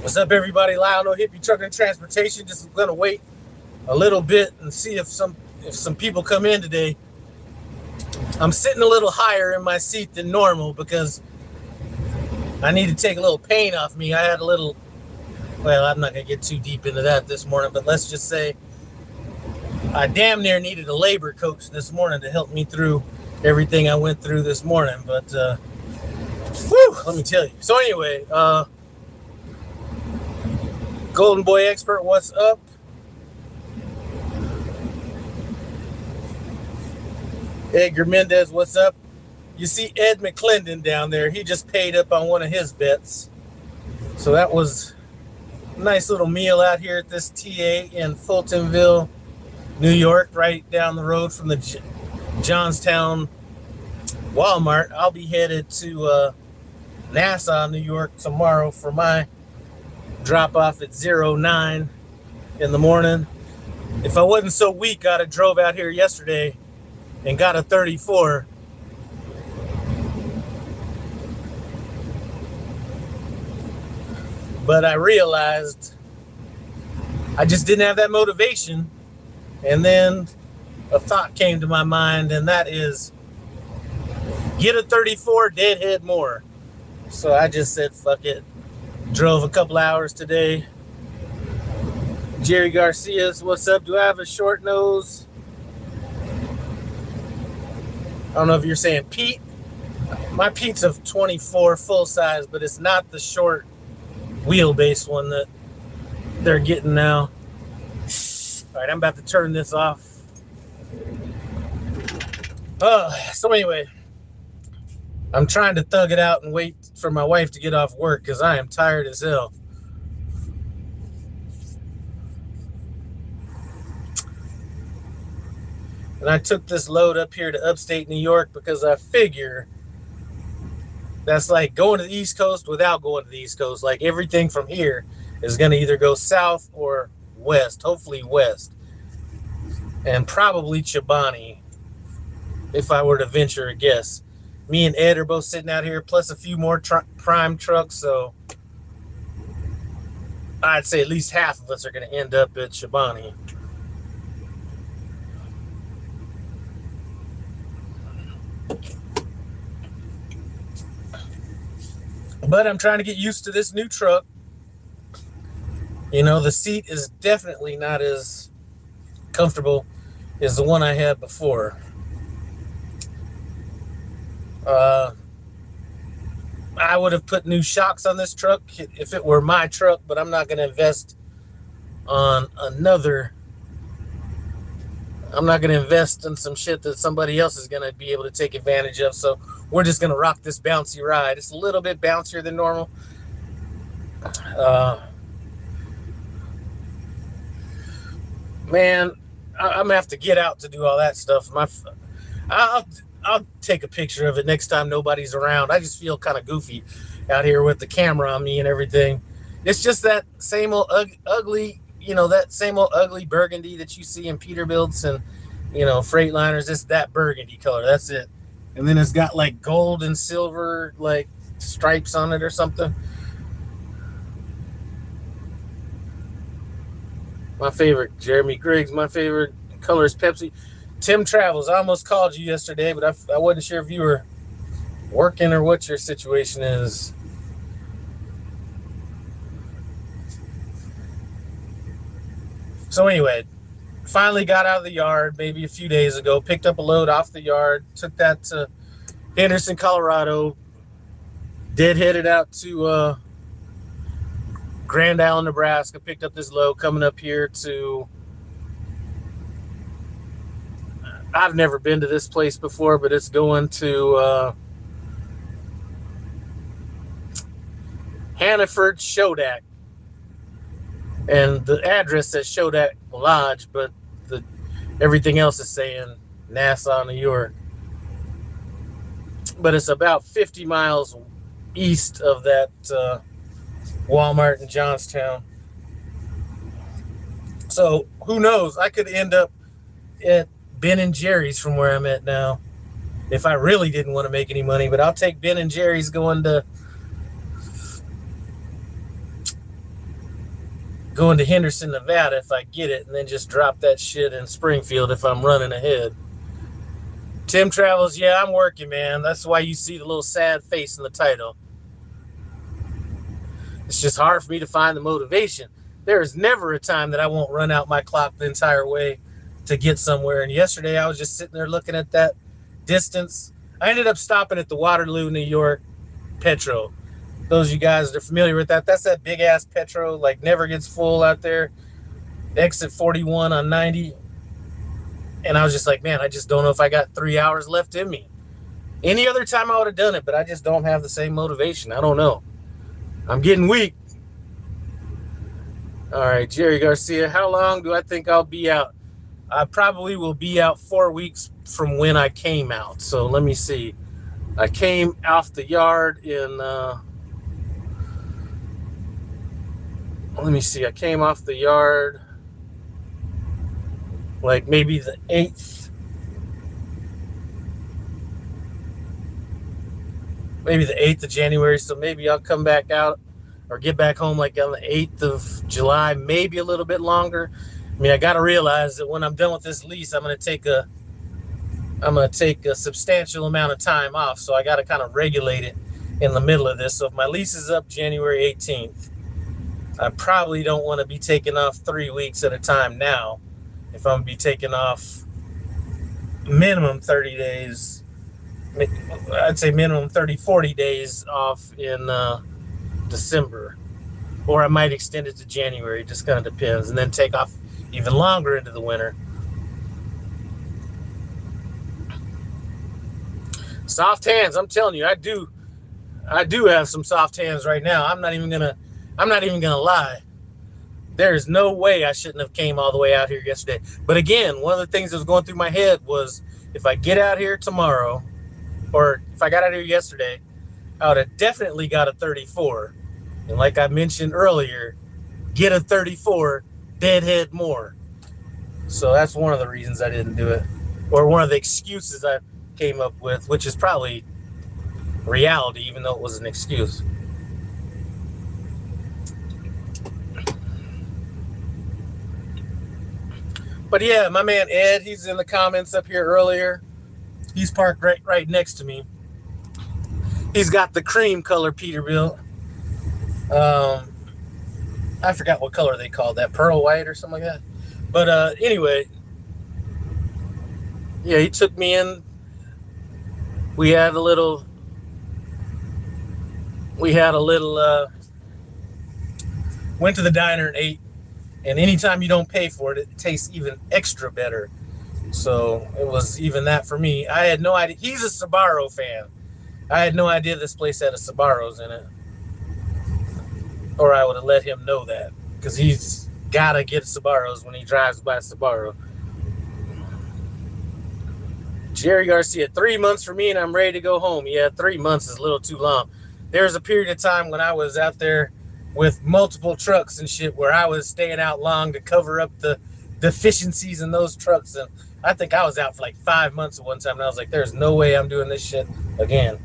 What's up, everybody? Lionel Hippie Trucking and Transportation. Just gonna wait a little bit and see if some people come in today. I'm sitting a little higher in my seat than normal because I need to take a little pain off me. I had a little. Well, I'm not gonna get too deep into that this morning, but let's just say I damn near needed a labor coach this morning to help me through everything I went through this morning. But let me tell you. So anyway, Golden Boy Expert, what's up? Edgar Mendez, what's up? You see Ed McClendon down there. He just paid up on one of his bets. So that was a nice little meal out here at this TA in Fultonville, New York, right down the road from the Johnstown Walmart. I'll be headed to Nassau, New York tomorrow for my drop off at 09 in the morning. If I wasn't so weak, I'd have drove out here yesterday and got a 34. But I realized I just didn't have that motivation. And then a thought came to my mind, and that is get a 34, deadhead more. So I just said, fuck it. Drove a couple hours today. Jerry Garcia's, what's up? Do I have a short nose? I don't know if you're saying Pete. My Pete's a 24 full size, but it's not the short wheelbase one that they're getting now. All right, I'm about to turn this off. So anyway, I'm trying to thug it out and wait for my wife to get off work because I am tired as hell. And I took this load up here to upstate New York because I figure that's like going to the East Coast without going to the East Coast. Like everything from here is going to either go south or west, hopefully west. And probably Chobani, if I were to venture a guess. Me and Ed are both sitting out here, plus a few more prime trucks, so I'd say at least half of us are going to end up at Chobani. But I'm trying to get used to this new truck. You know, the seat is definitely not as comfortable as the one I had before. I would have put new shocks on this truck if it were my truck, but I'm not going to invest on another. I'm not going to invest in some shit that somebody else is going to be able to take advantage of. So we're just going to rock this bouncy ride. It's a little bit bouncier than normal. Man, I'm going to have to get out to do all that stuff. I'll take a picture of it next time nobody's around. I just feel kind of goofy out here with the camera on me and everything. It's just that same old ugly, that same old ugly burgundy that you see in Peterbilts and, Freightliners. It's that burgundy color. That's it. And then it's got like gold and silver, like stripes on it or something. My favorite, Jeremy Griggs, my favorite color is Pepsi. Tim Travels, I almost called you yesterday, but I wasn't sure if you were working or what your situation is. So anyway, finally got out of the yard maybe a few days ago, picked up a load off the yard, took that to Henderson, Colorado, deadheaded out to Grand Island, Nebraska, picked up this load coming up here to... I've never been to this place before, but it's going to Hannaford Shodak. And the address says Shodak Lodge, but everything else is saying Nassau, New York. But it's about 50 miles east of that Walmart in Johnstown. So who knows? I could end up at Ben and Jerry's from where I'm at now if I really didn't want to make any money, but I'll take Ben and Jerry's going to going to Henderson, Nevada if I get it, and then just drop that shit in Springfield if I'm running ahead. Tim Travels, yeah, I'm working, man. That's why you see the little sad face in the title. It's just hard for me to find the motivation. There is never a time that I won't run out my clock the entire way to get somewhere. And yesterday I was just sitting there looking at that distance. I ended up stopping at the Waterloo, New York Petro. Those of you guys that are familiar with that, that's that big ass Petro, like never gets full out there. Exit 41 on 90. And I was just like, man, I just don't know if I got 3 hours left in me. Any other time I would have done it, but I just don't have the same motivation. I don't know. I'm getting weak. All right, Jerry Garcia, how long do I think I'll be out? I probably will be out 4 weeks from when I came out. So let me see. I came off the yard in, let me see. I came off the yard like maybe the 8th. Maybe the 8th of January. So maybe I'll come back out or get back home like on the 8th of July, maybe a little bit longer. I mean, I got to realize that when I'm done with this lease, I'm going to take a substantial amount of time off. So I got to kind of regulate it in the middle of this. So if my lease is up January 18th, I probably don't want to be taking off 3 weeks at a time now. If I'm going to be taking off minimum 30 days, I'd say minimum 30, 40 days off in December. Or I might extend it to January. It just kind of depends. And then take off even longer into the winter. Soft hands, I'm telling you, I do have some soft hands right now. I'm not even gonna lie. There is no way I shouldn't have came all the way out here yesterday. But again, one of the things that was going through my head was if I get out here tomorrow, or if I got out here yesterday, I would have definitely got a 34. And like I mentioned earlier, get a 34, deadhead more. So that's one of the reasons I didn't do it. Or one of the excuses I came up with, which is probably reality, even though it was an excuse. But yeah, my man Ed, he's in the comments up here earlier. He's parked right next to me. He's got the cream color Peterbilt. I forgot what color they called that, pearl white or something like that. But anyway, yeah, he took me in. We had a little went to the diner and ate. And anytime you don't pay for it, it tastes even extra better. So it was even that for me. I had no idea. He's a Subaru fan. I had no idea this place had a Subarus in it. Or I would have let him know that. Because he's got to get Subarus when he drives by Subaru. Jerry Garcia, 3 months for me and I'm ready to go home. Yeah, 3 months is a little too long. There was a period of time when I was out there with multiple trucks and shit where I was staying out long to cover up the deficiencies in those trucks. And I think I was out for like 5 months at one time. And I was like, there's no way I'm doing this shit again.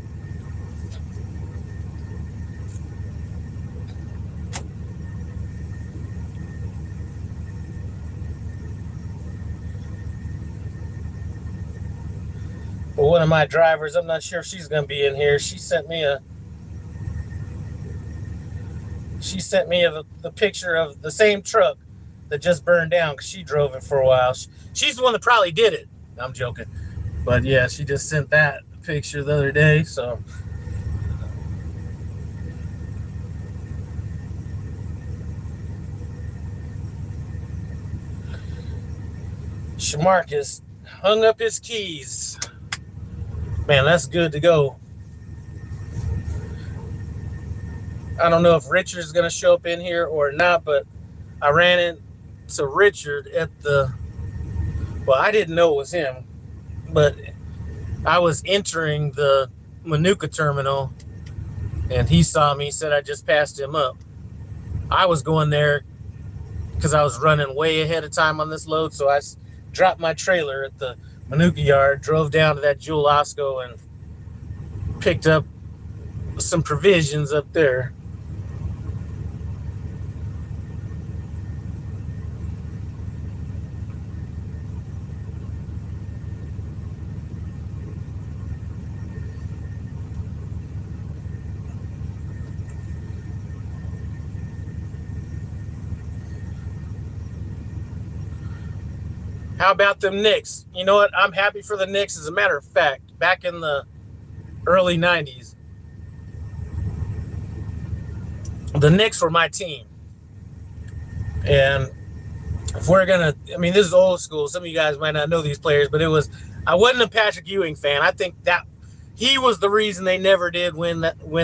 But one of my drivers, I'm not sure if she's going to be in here. She sent me the picture of the same truck that just burned down because she drove it for a while. She's the one that probably did it. I'm joking. But yeah, she just sent that picture the other day. So Shamarcus hung up his keys. Man, that's good to go. I don't know if Richard's going to show up in here or not, but I ran into Richard at well, I didn't know it was him, but I was entering the Manuka terminal, and he saw me, said I just passed him up. I was going there because I was running way ahead of time on this load, so I dropped my trailer at the Manuka yard, drove down to that Jewel Osco, and picked up some provisions up there. How about them Knicks? You know what? I'm happy for the Knicks. As a matter of fact, back in the early 90s, the Knicks were my team. And if we're going to, I mean, this is old school. Some of you guys might not know these players, but I wasn't a Patrick Ewing fan. I think that he was the reason they never did win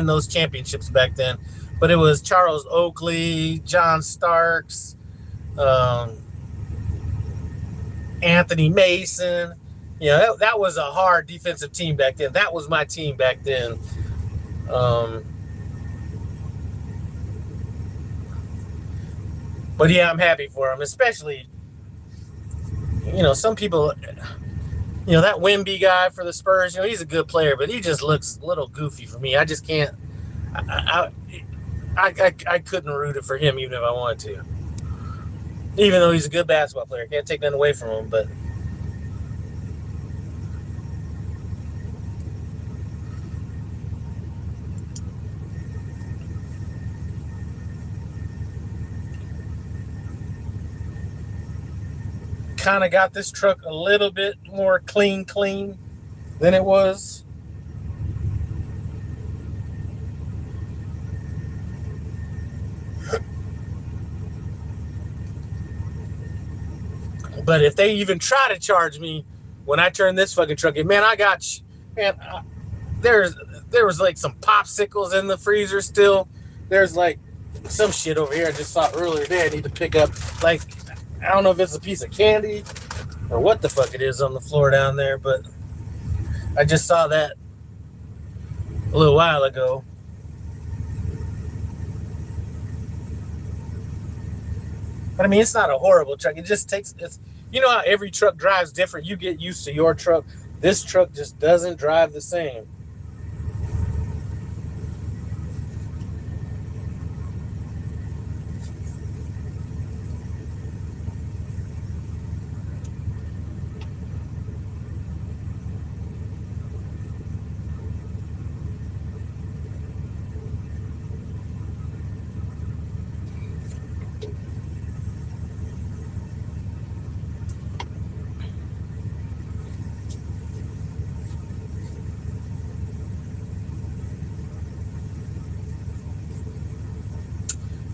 those championships back then. But it was Charles Oakley, John Starks, Anthony Mason. You know, that was a hard defensive team back then. That was my team back then. But yeah, I'm happy for him, especially, you know, some people, you know, that Wemby guy for the Spurs, you know, he's a good player, but he just looks a little goofy for me. I just can't, I couldn't root it for him even if I wanted to. Even though he's a good basketball player. Can't take nothing away from him, but kind of got this truck a little bit more clean than it was. But if they even try to charge me when I turn this fucking truck in, man, there was like some popsicles in the freezer still. There's like some shit over here I just saw earlier today I need to pick up. Like, I don't know if it's a piece of candy or what the fuck it is on the floor down there, but I just saw that a little while ago. But I mean, it's not a horrible truck. It just takes, you know how every truck drives different. You get used to your truck. This truck just doesn't drive the same.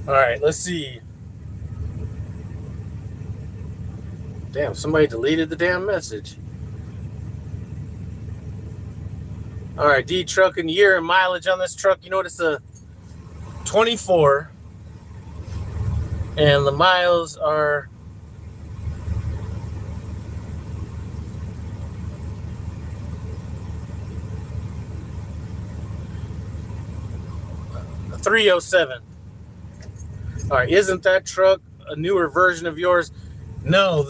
All right, let's see. Damn, somebody deleted the damn message. All right, D truck and year and mileage on this truck. You know what? It's a 24. And the miles are 307. All right, isn't that truck a newer version of yours? No,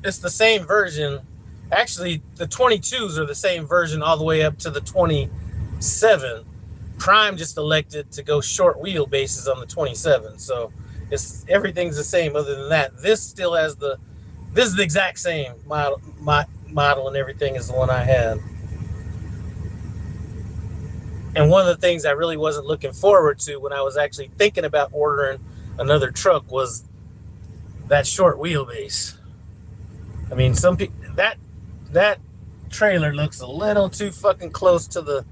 it's the same version. Actually, the 22s are the same version all the way up to the 27. Prime just elected to go short wheelbases on the 27. So everything's the same other than that. This still has this is the exact same model and everything as the one I had. And one of the things I really wasn't looking forward to when I was actually thinking about ordering another truck was that short wheelbase. I mean, some people, that trailer looks a little too fucking close to the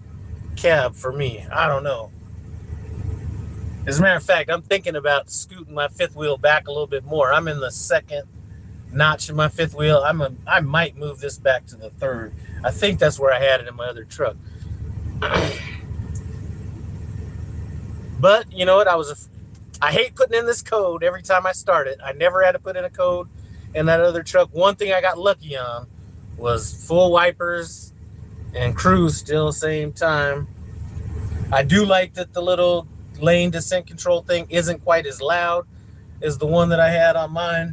cab for me. I don't know. As a matter of fact, I'm thinking about scooting my fifth wheel back a little bit more. I'm in the second notch in my fifth wheel. I might move this back to the third. I think that's where I had it in my other truck. But you know what? I hate putting in this code every time I start it. I never had to put in a code in that other truck. One thing I got lucky on was full wipers and cruise still same time. I do like that the little lane descent control thing isn't quite as loud as the one that I had on mine.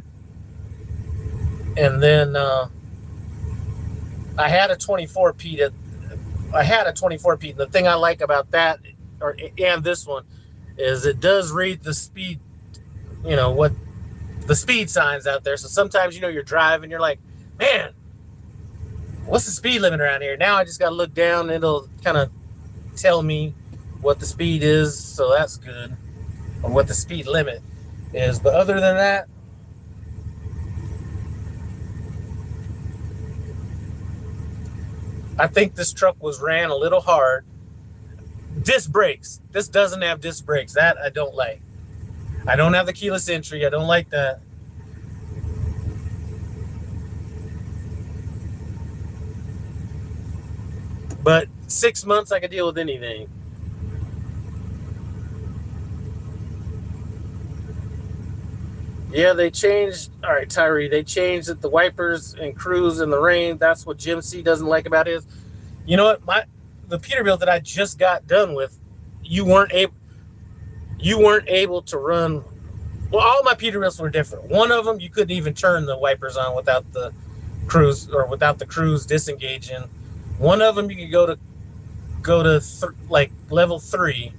And then I had a 24 Pete. And the thing I like about that, and this one, is it does read the speed, you know, what the speed signs out there. So sometimes, you know, you're driving, you're like, man, what's the speed limit around here? Now I just got to look down and it'll kind of tell me what the speed is. So that's good, or what the speed limit is. But other than that, I think this truck was ran a little hard. Disc brakes. This doesn't have disc brakes. That I don't like. I don't have the keyless entry. I don't like that. But 6 months, I could deal with anything. Yeah, they changed. All right, Tyree, they changed it, the wipers and cruise in the rain. That's what Jim C doesn't like about his. You know what? The Peterbilt that I just got done with, you weren't able to run. Well, all my Peterbilts were different. One of them, you couldn't even turn the wipers on without the cruise or without the cruise disengaging. One of them, you could go to like level 3.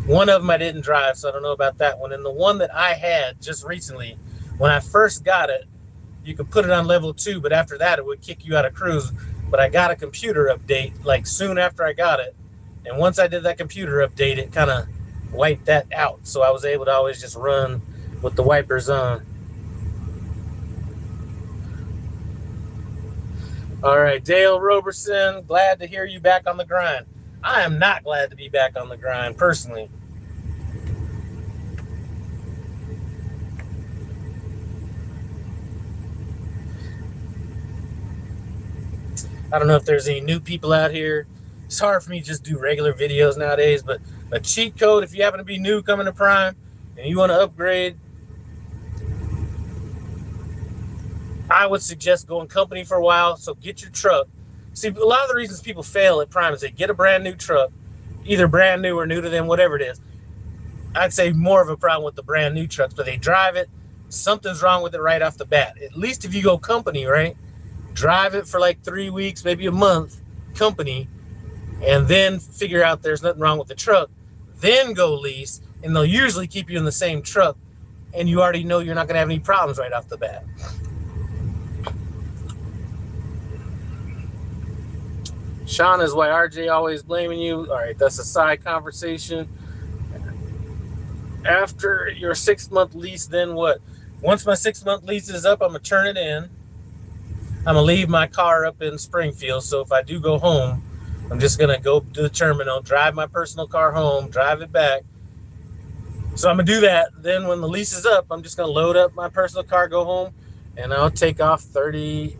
One of them I didn't drive, so I don't know about that one. And the one that I had just recently, when I first got it, you could put it on level 2, but after that, it would kick you out of cruise. But I got a computer update like soon after I got it. And once I did that computer update, it kind of wiped that out. So I was able to always just run with the wipers on. All right, Dale Roberson, glad to hear you back on the grind. I am not glad to be back on the grind, personally. I don't know if there's any new people out here. It's hard for me to just do regular videos nowadays, but a cheat code, if you happen to be new coming to Prime and you want to upgrade, I would suggest going company for a while. So get your truck. See, a lot of the reasons people fail at Prime is they get a brand new truck, either brand new or new to them, whatever it is. I'd say more of a problem with the brand new trucks, but they drive it. Something's wrong with it right off the bat. At least if you go company, right? Drive it for like 3 weeks, maybe a month, company, and then figure out there's nothing wrong with the truck. Then go lease, and they'll usually keep you in the same truck, and you already know you're not going to have any problems right off the bat. Sean is why RJ always blaming you. All right, that's a side conversation. After your 6-month lease, then what? Once my 6-month lease is up, I'm going to turn it in. I'm going to leave my car up in Springfield. So if I do go home, I'm just going to go to the terminal, drive my personal car home, drive it back. So I'm going to do that. Then when the lease is up, I'm just going to load up my personal car, go home, and I'll take off probably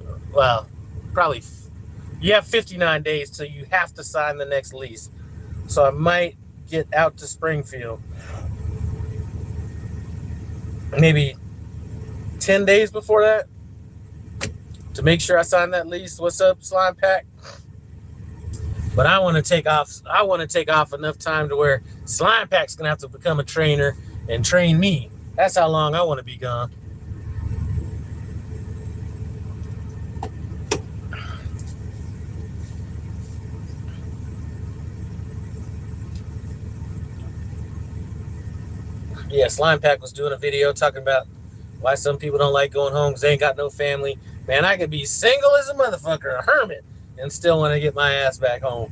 you have 59 days till you have to sign the next lease. So I might get out to Springfield. Maybe 10 days before that to make sure I sign that lease. What's up, Slime Pack? But I want to take off. I want to take off enough time to where Slime Pack's going to have to become a trainer and train me. That's how long I want to be gone. Yeah, Slime Pack was doing a video talking about why some people don't like going home because they ain't got no family. Man, I could be single as a motherfucker, a hermit, and still want to get my ass back home.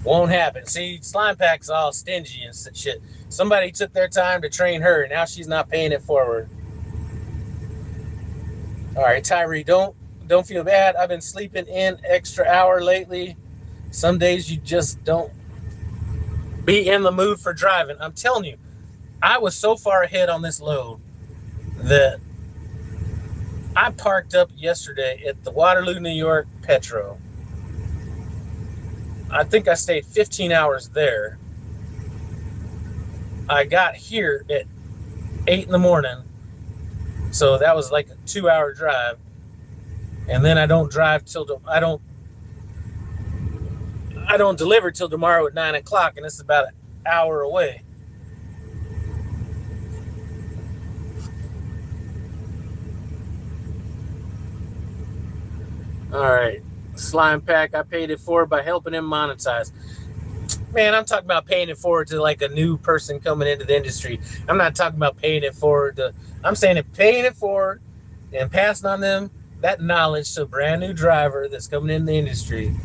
Won't happen. See, Slime Pack's all stingy and shit. Somebody took their time to train her, and now she's not paying it forward. All right, Tyree, don't feel bad. I've been sleeping in extra hour lately. Some days you just don't be in the mood for driving. I'm telling you, I was so far ahead on this load that I parked up yesterday at the Waterloo, New York Petro. I think I stayed 15 hours there. I got here at 8 in the morning. So that was like a 2-hour drive. And then I don't drive till I don't deliver till tomorrow at 9 o'clock, and it's about an hour away. All right, Slime Pack, I paid it forward by helping him monetize. Man, I'm talking about paying it forward to like a new person coming into the industry. I'm not talking about paying it forward to, I'm saying paying it forward and passing on them that knowledge to a brand new driver that's coming in the industry.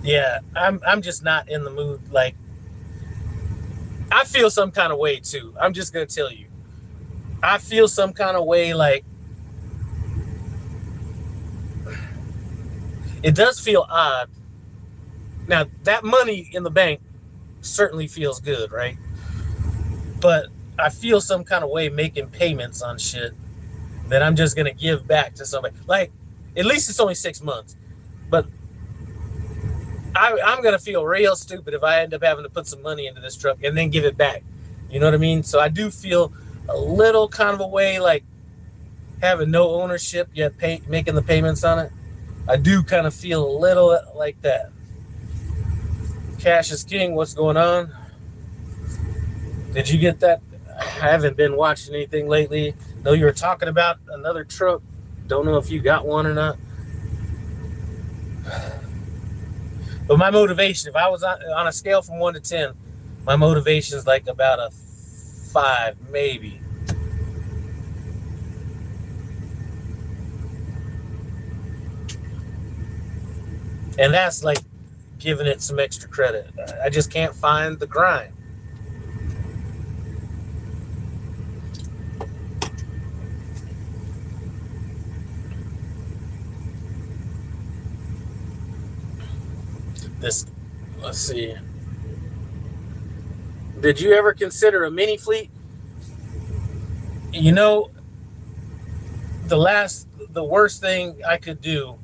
Yeah, I'm just not in the mood. Like, I feel some kind of way too. I'm just going to tell you. I feel some kind of way, like, it does feel odd. Now, that money in the bank certainly feels good, right? But I feel some kind of way making payments on shit that I'm just going to give back to somebody. Like, at least it's only 6 months. But I'm going to feel real stupid if I end up having to put some money into this truck and then give it back. You know what I mean? So I do feel a little kind of a way like having no ownership yet making the payments on it. I do kind of feel a little like that. Cash is king. What's going on? Did you get that? I haven't been watching anything lately. Know you were talking about another truck. Don't know if you got one or not. But my motivation, if I was on a scale from 1 to 10, my motivation is like about a 5, maybe. And that's like giving it some extra credit. I just can't find the grind. Let's see. Did you ever consider a mini fleet? You know, the worst thing I could do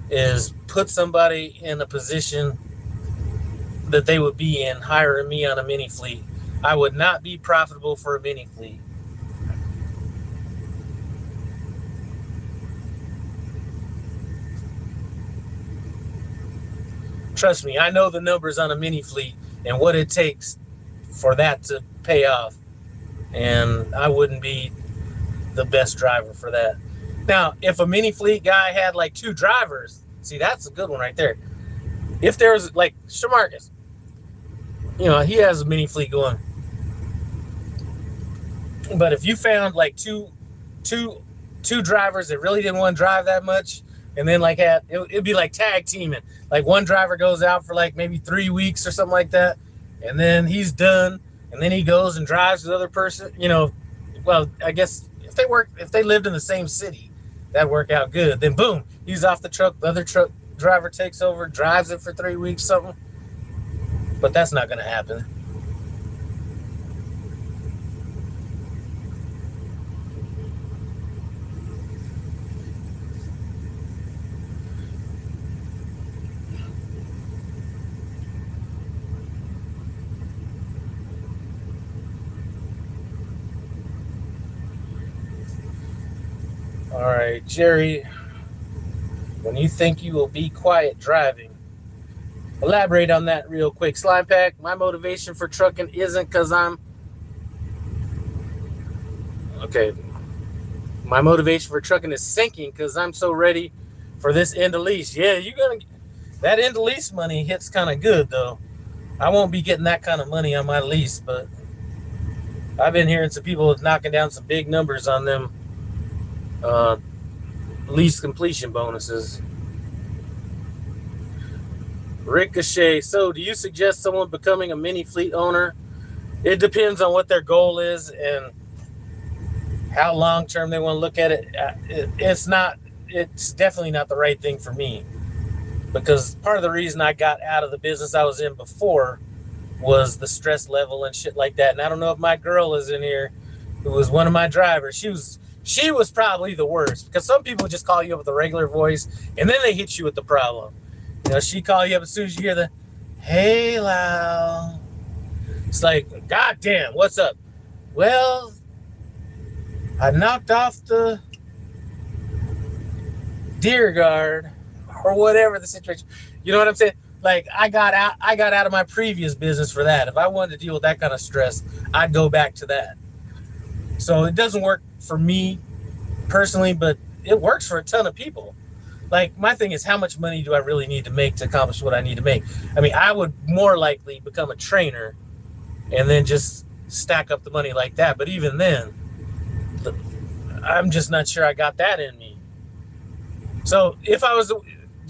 is put somebody in a position that they would be in hiring me on a mini fleet. I would not be profitable for a mini fleet. Trust me, I know the numbers on a mini fleet and what it takes for that to pay off. And I wouldn't be the best driver for that. Now, if a mini fleet guy had like 2 drivers, see, that's a good one right there. If there was like Shamarcus, you know, he has a mini fleet going. But if you found like two drivers that really didn't want to drive that much, and then like it'd be like tag teaming. Like one driver goes out for like maybe 3 weeks or something like that, and then he's done, and then he goes and drives with the other person. You know, well, I guess if they lived in the same city, that'd work out good. Then boom, he's off the truck. The other truck driver takes over, drives it for 3 weeks, something. But that's not going to happen. All right, Jerry, when you think you will be quiet driving, elaborate on that real quick. Slime Pack, my motivation for trucking isn't because I'm... Okay. My motivation for trucking is sinking because I'm so ready for this end of lease. Yeah, that end of lease money hits kind of good, though. I won't be getting that kind of money on my lease, but I've been hearing some people knocking down some big numbers on them lease completion bonuses. Ricochet, so do you suggest someone becoming a mini fleet owner? It depends on what their goal is and how long term they want to look at it. It's definitely not the right thing for me, because part of the reason I got out of the business I was in before was the stress level and shit like that. And I don't know if my girl is in here, who was one of my drivers. She was probably the worst, because some people just call you up with a regular voice and then they hit you with the problem. You know, she call you up as soon as you hear the, "Hey, Lau." It's like, God damn, what's up? Well, I knocked off the deer guard, or whatever the situation. You know what I'm saying? Like, I got out of my previous business for that. If I wanted to deal with that kind of stress, I'd go back to that. So it doesn't work for me personally, but it works for a ton of people. Like, my thing is, how much money do I really need to make to accomplish what I need to make? I mean, I would more likely become a trainer and then just stack up the money like that. But even then, I'm just not sure I got that in me. So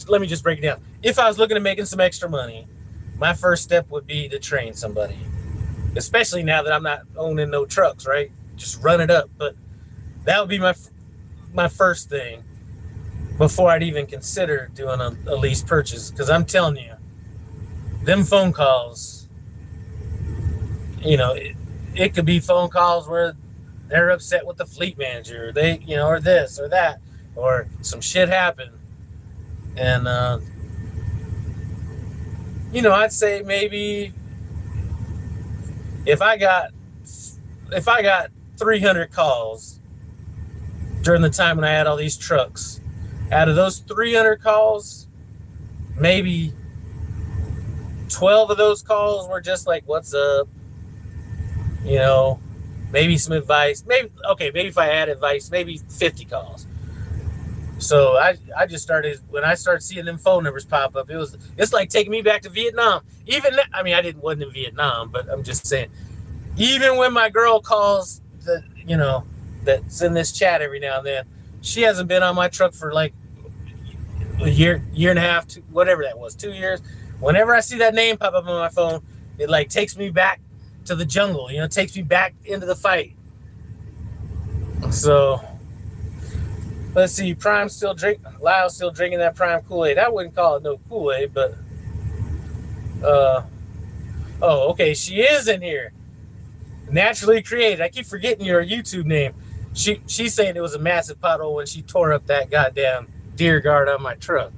let me just break it down. If I was looking at making some extra money, my first step would be to train somebody. especially now that I'm not owning no trucks, right? Just run it up. But that would be my first thing before I'd even consider doing a lease purchase. Because I'm telling you, them phone calls, it could be phone calls where they're upset with the fleet manager, or this or that, or some shit happened. And, I'd say maybe if I got 300 calls during the time when I had all these trucks, out of those 300 calls, maybe 12 of those calls were just like, what's up? Maybe some advice. Maybe if I had advice, maybe 50 calls. So I just started, when I started seeing them phone numbers pop up, it's like taking me back to Vietnam. I wasn't in Vietnam, but I'm just saying, even when my girl calls that's in this chat every now and then, she hasn't been on my truck for like a year and a half, whatever that was, 2 years. Whenever I see that name pop up on my phone, it like takes me back to the jungle, takes me back into the fight. So let's see, Lyle's still drinking that Prime Kool-Aid. I wouldn't call it no Kool-Aid, but okay, she is in here. Naturally Created. I keep forgetting your YouTube name. She's saying it was a massive pothole when she tore up that goddamn deer guard on my truck.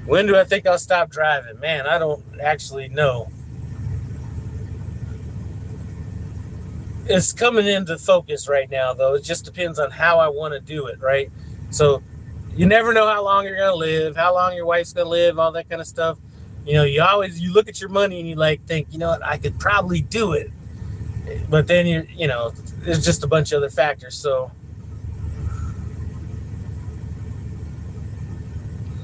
When do I think I'll stop driving? Man, I don't actually know. It's coming into focus right now, though. It just depends on how I want to do it, right? So you never know how long you're going to live, how long your wife's going to live, all that kind of stuff. You look at your money and you think, what, I could probably do it. But then there's just a bunch of other factors. So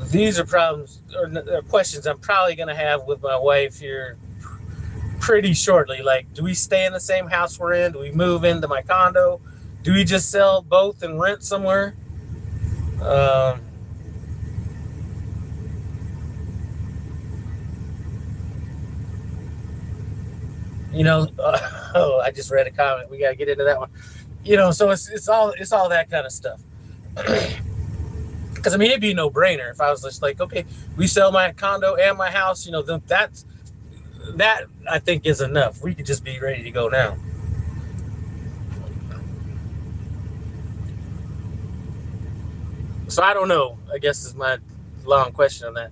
these are problems or questions I'm probably going to have with my wife here pretty shortly. Like, do we stay in the same house we're in? Do we move into my condo? Do we just sell both and rent somewhere? I just read a comment. We got to get into that one. So it's all that kind of stuff. Because it'd be a no-brainer if I was just like, okay, we sell my condo and my house. That I think is enough. We could just be ready to go now. So I don't know, I guess is my long question on that.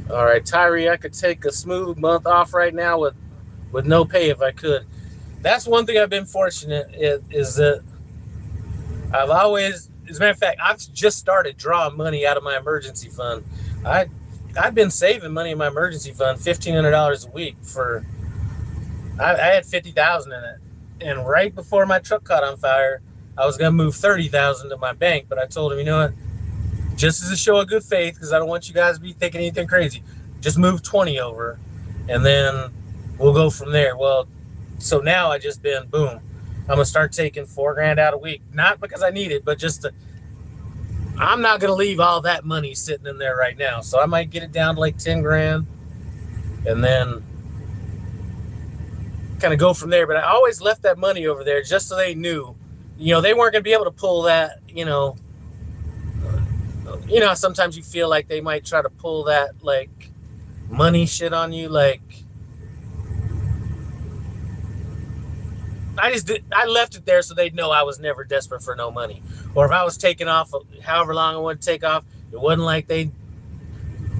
All right, Tyree, I could take a smooth month off right now with no pay if I could. That's one thing I've been fortunate is that I've always, as a matter of fact, I've just started drawing money out of my emergency fund. I've been saving money in my emergency fund, $1,500 a week I had $50,000 in it. And right before my truck caught on fire, I was going to move $30,000 to my bank, but I told him, just as a show of good faith, because I don't want you guys to be thinking anything crazy, just move 20 over and then we'll go from there. Well, so now I just been, boom, I'm going to start taking $4,000 out a week. Not because I need it, but I'm not going to leave all that money sitting in there right now. So I might get it down to like 10 grand and then kind of go from there. But I always left that money over there just so they knew, they weren't going to be able to pull that, sometimes you feel like they might try to pull that like money shit on you. Like, I left it there so they'd know I was never desperate for no money. Or if I was taking off however long I wanted to take off, it wasn't like they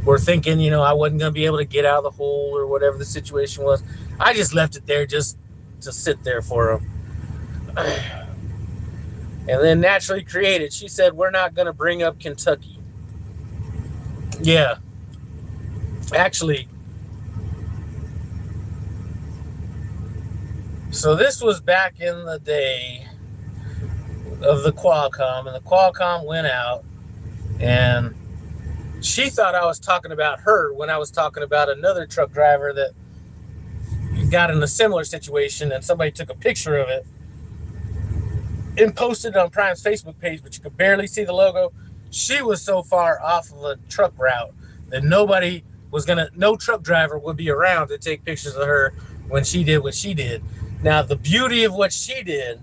were thinking, I wasn't going to be able to get out of the hole or whatever the situation was. I just left it there just to sit there for them. And then Naturally Created, she said, we're not going to bring up Kentucky. Yeah. Actually, so this was back in the day of the Qualcomm, and the Qualcomm went out, and she thought I was talking about her when I was talking about another truck driver that got in a similar situation, and somebody took a picture of it and posted it on Prime's Facebook page, but you could barely see the logo. She was so far off of a truck route that no truck driver would be around to take pictures of her when she did what she did. Now, the beauty of what she did,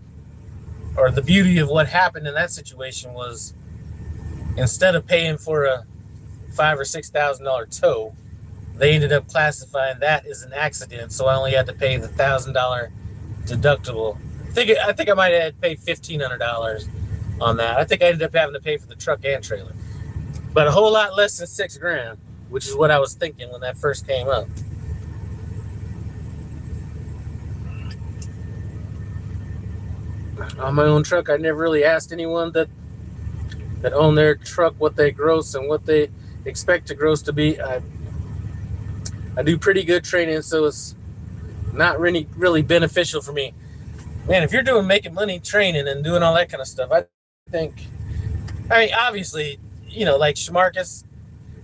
or the beauty of what happened in that situation, was instead of paying for a $5,000 or $6,000 tow, they ended up classifying that as an accident. So I only had to pay the $1,000 deductible. I think I might have paid $1,500 on that. I think I ended up having to pay for the truck and trailer, but a whole lot less than $6,000, which is what I was thinking when that first came up. On my own truck, I never really asked anyone that owned their truck what they gross and what they expect to gross to be. I do pretty good training, so it's not really beneficial for me. Man, if you're making money training and doing all that kind of stuff, I mean, obviously, like Schmarkus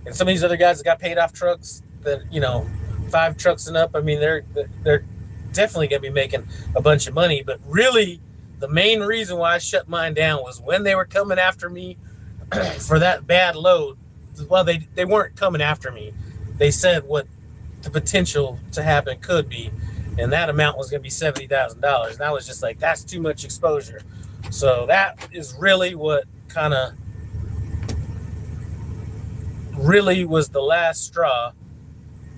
and some of these other guys that got paid off trucks that, 5 trucks and up, I mean, they're definitely going to be making a bunch of money. But really, the main reason why I shut mine down was when they were coming after me for that bad load. Well, they weren't coming after me. They said what the potential to happen could be, and that amount was going to be $70,000. And I was just like, that's too much exposure. So that is really what kind of really was the last straw.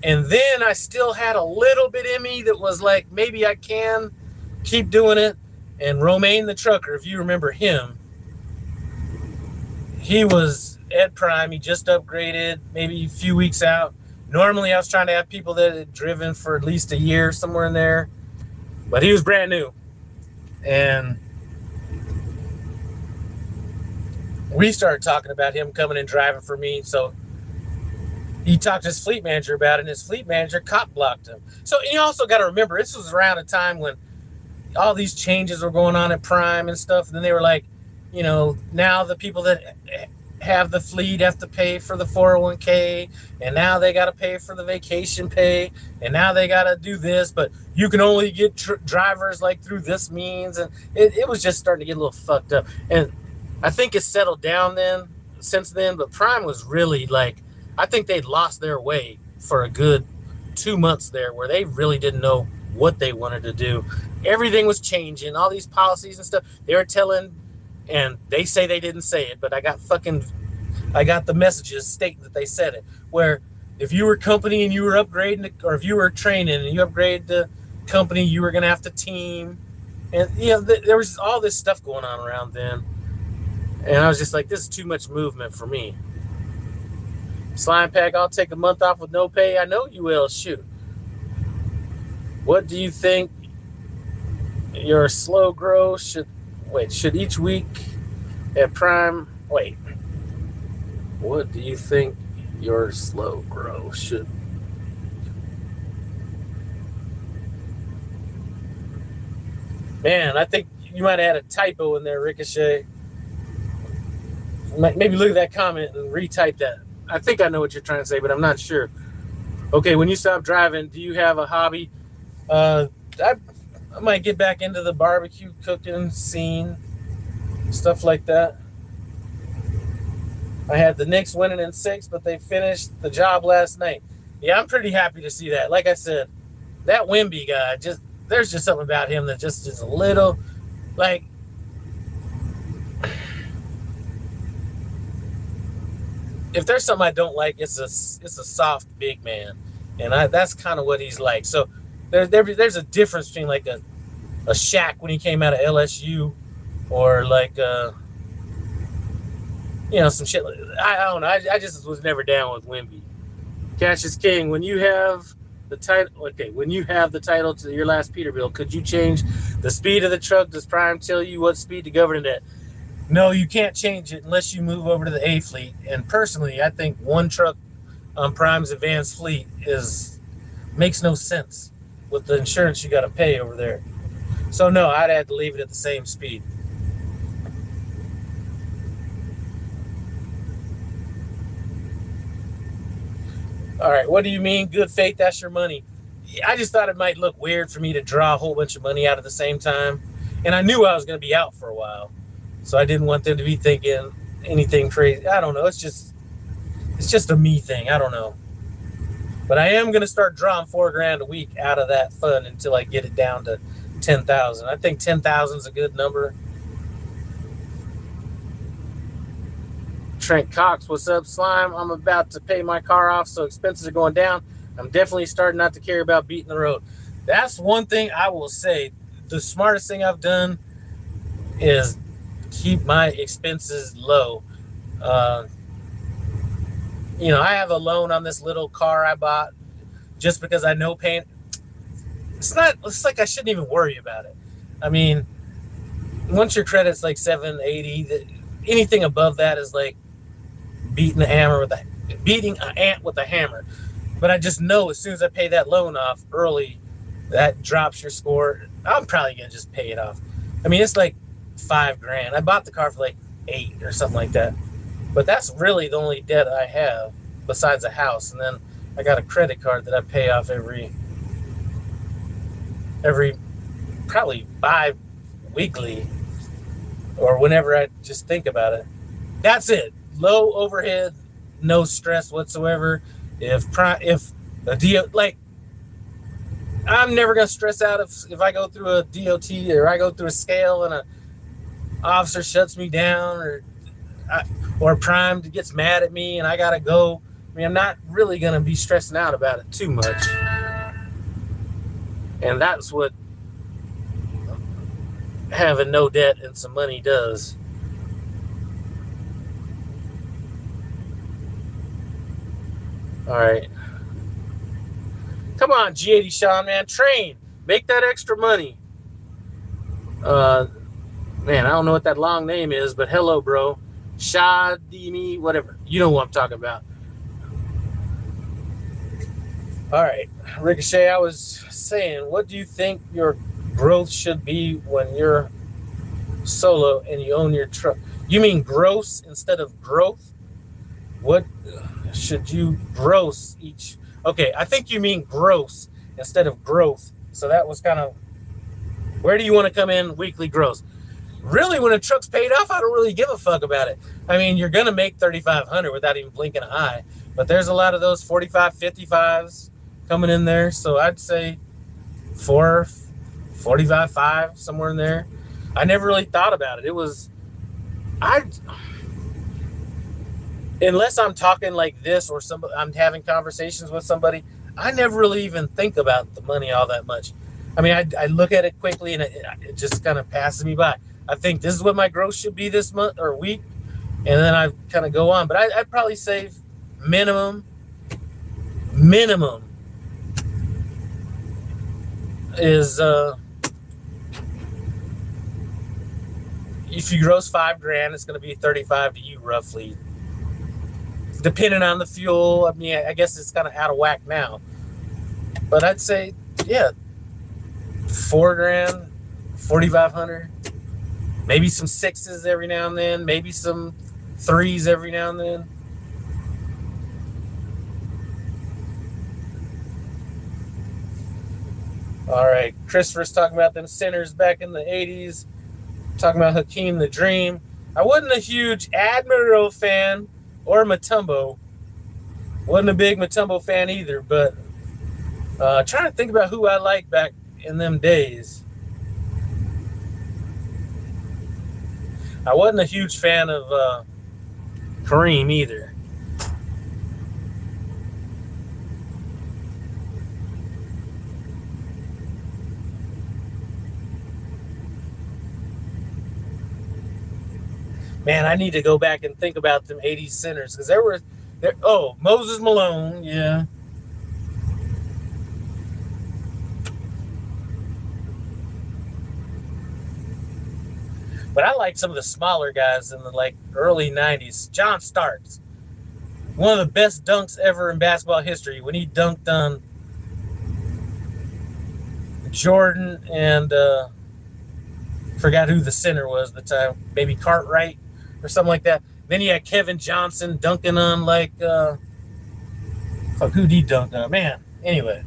And then I still had a little bit in me that was like, maybe I can keep doing it. And Romaine the trucker, if you remember him, he was at Prime. He just upgraded maybe a few weeks out. Normally, I was trying to have people that had driven for at least a year, somewhere in there. But he was brand new. And we started talking about him coming and driving for me. So he talked to his fleet manager about it, and his fleet manager cop blocked him. So you also got to remember, this was around a time when all these changes were going on at Prime and stuff. And then they were like, now the people that have the fleet have to pay for the 401k, and now they got to pay for the vacation pay, and now they got to do this, but you can only get drivers like through this means. And it was just starting to get a little fucked up. And I think it's settled down since then, but Prime was really like, I think they'd lost their way for a good 2 months there, where they really didn't know what they wanted to do. Everything was changing, all these policies and stuff. They were telling, and they say they didn't say it, but I got the messages stating that they said it, where if you were company and you were upgrading, or if you were training and you upgraded the company, you were going to have to team. And, there was all this stuff going on around then. And I was just like, this is too much movement for me. Slime Pack, I'll take a month off with no pay. I know you will. Shoot. What do you think your slow grow should each week at Prime? What do you think your slow grow should? Man, I think you might have had a typo in there, Ricochet. Maybe look at that comment and retype that. I think I know what you're trying to say, but I'm not sure. Okay, when you stop driving, do you have a hobby? I might get back into the barbecue cooking scene, stuff like that. I had the Knicks winning in 6, but they finished the job last night. Yeah, I'm pretty happy to see that. Like I said, that Wemby guy, there's just something about him that just is a little, like, if there's something I don't like, it's a soft big man, and that's kind of what he's like. So there's a difference between like a Shaq when he came out of LSU, or like some shit. I don't know. I just was never down with Wemby. Cash is king. When you have the title to your last Peterbilt, could you change the speed of the truck? Does Prime tell you what speed to govern it at? No, you can't change it unless you move over to the A fleet. And personally, I think one truck on Prime's advanced fleet makes no sense with the insurance you got to pay over there. So no, I'd have to leave it at the same speed. All right, what do you mean, good faith? That's your money. I just thought it might look weird for me to draw a whole bunch of money out at the same time. And I knew I was going to be out for a while. So I didn't want them to be thinking anything crazy. I don't know. It's just a me thing. I don't know. But I am going to start drawing $4,000 a week out of that fund until I get it down to 10,000. I think 10,000 is a good number. Trent Cox, what's up, Slime? I'm about to pay my car off, so expenses are going down. I'm definitely starting not to care about beating the road. That's one thing I will say. The smartest thing I've done is keep my expenses low. You know, I have a loan on this little car I bought just because I know paying. It's like I shouldn't even worry about it. I mean, once your credit's like 780, anything above that is like beating an ant with a hammer. But I just know as soon as I pay that loan off early, that drops your score. I'm probably gonna just pay it off. I mean, it's like $5,000. I bought the car for like $8,000 or something like that. But that's really the only debt I have besides a house. And then I got a credit card that I pay off every probably bi-weekly or whenever I just think about it. That's it. Low overhead, no stress whatsoever. If a deal, like, I'm never gonna stress out if I go through a DOT or I go through a scale and a officer shuts me down or Prime gets mad at me and I gotta go. I mean, I'm not really gonna be stressing out about it too much. And that's what having no debt and some money does. All right. Come on, G80 Sean, man. Train. Make that extra money. Man, I don't know what that long name is, but hello, bro. Shadimi, whatever. You know what I'm talking about. All right. Ricochet, I was saying, what do you think your growth should be when you're solo and you own your truck? You mean gross instead of growth? What should you gross each? Okay, I think you mean gross instead of growth. So that was kind of, where do you want to come in weekly gross? Really, when a truck's paid off, I don't really give a fuck about it. I mean, you're going to make 3,500 without even blinking an eye. But there's a lot of those 45, 55s coming in there. So I'd say 4, 45, 5, somewhere in there. I never really thought about it. Unless I'm talking like this or I'm having conversations with somebody, I never really even think about the money all that much. I mean, I look at it quickly and it just kind of passes me by. I think this is what my growth should be this month or week, and then I kind of go on. But I'd probably save minimum is if you gross $5,000, it's going to be 35 to you roughly. Depending on the fuel, I mean, I guess it's kind of out of whack now. But I'd say, yeah, $4,000, 4,500. Maybe some 6s every now and then. Maybe some 3s every now and then. All right, Christopher's talking about them sinners back in the 80s. Talking about Hakeem the Dream. I wasn't a huge Admiral fan. Or Mutombo. Wasn't a big Mutombo fan either, but trying to think about who I liked back in them days. I wasn't a huge fan of Kareem either. Man, I need to go back and think about them 80s sinners because Moses Malone, yeah. But I like some of the smaller guys in the early 90s. John Starks, one of the best dunks ever in basketball history when he dunked on Jordan and forgot who the center was at the time, maybe Cartwright or something like that. Then you had Kevin Johnson dunking on Fuck, who'd he dunk? Man. Anyway,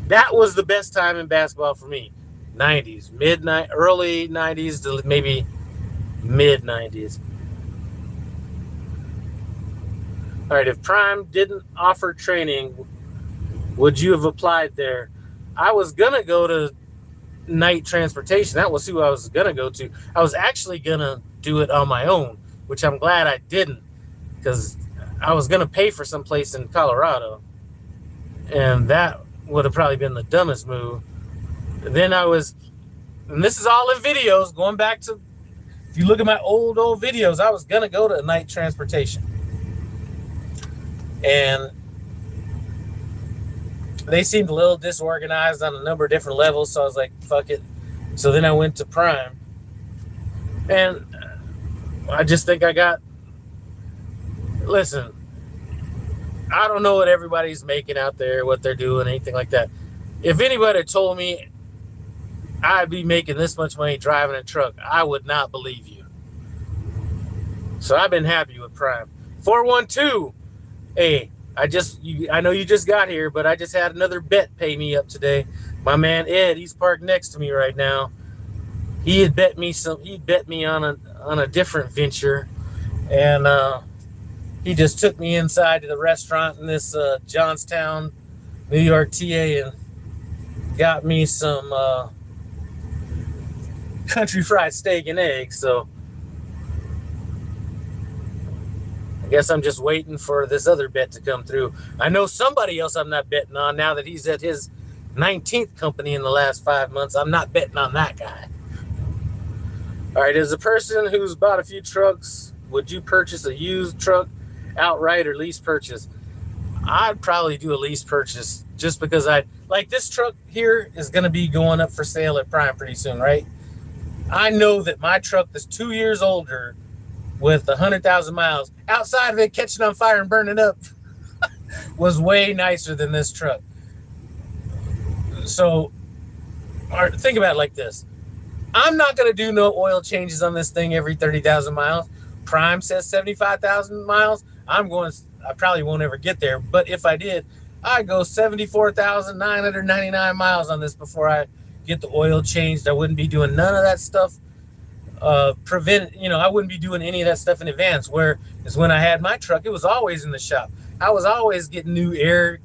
that was the best time in basketball for me. 90s, early 90s to maybe mid 90s. All right, if Prime didn't offer training, would you have applied there? I was going to go to night transportation. That was who I was going to go to. I was actually going to do it on my own, which I'm glad I didn't, because I was going to pay for some place in Colorado, and that would have probably been the dumbest move. Then and this is all in videos, going back to, if you look at my old videos, I was going to go to night transportation. And they seemed a little disorganized on a number of different levels, so I was like, fuck it. So then I went to Prime. And I just think listen, I don't know what everybody's making out there, what they're doing, anything like that. If anybody told me I'd be making this much money driving a truck, I would not believe you. So I've been happy with Prime. 412, hey, I know you just got here, but I just had another bet pay me up today. My man Ed, he's parked next to me right now. He had bet me on a different venture, and he just took me inside to the restaurant in this Johnstown, New York, TA, and got me some country fried steak and eggs. So I guess I'm just waiting for this other bet to come through. I know somebody else I'm not betting on now that he's at his 19th company in the last 5 months. I'm not betting on that guy. All right, as a person who's bought a few trucks, would you purchase a used truck outright or lease purchase? I'd probably do a lease purchase, just because like this truck here is going to be going up for sale at Prime pretty soon, right? I know that my truck that's 2 years older with 100,000 miles, outside of it catching on fire and burning up, was way nicer than this truck. So think about it like this. I'm not going to do no oil changes on this thing every 30,000 miles. Prime says 75,000 miles. I probably won't ever get there. But if I did, I'd go 74,999 miles on this before I get the oil changed. I wouldn't be doing none of that stuff. I wouldn't be doing any of that stuff in advance. Whereas when I had my truck, it was always in the shop. I was always getting new air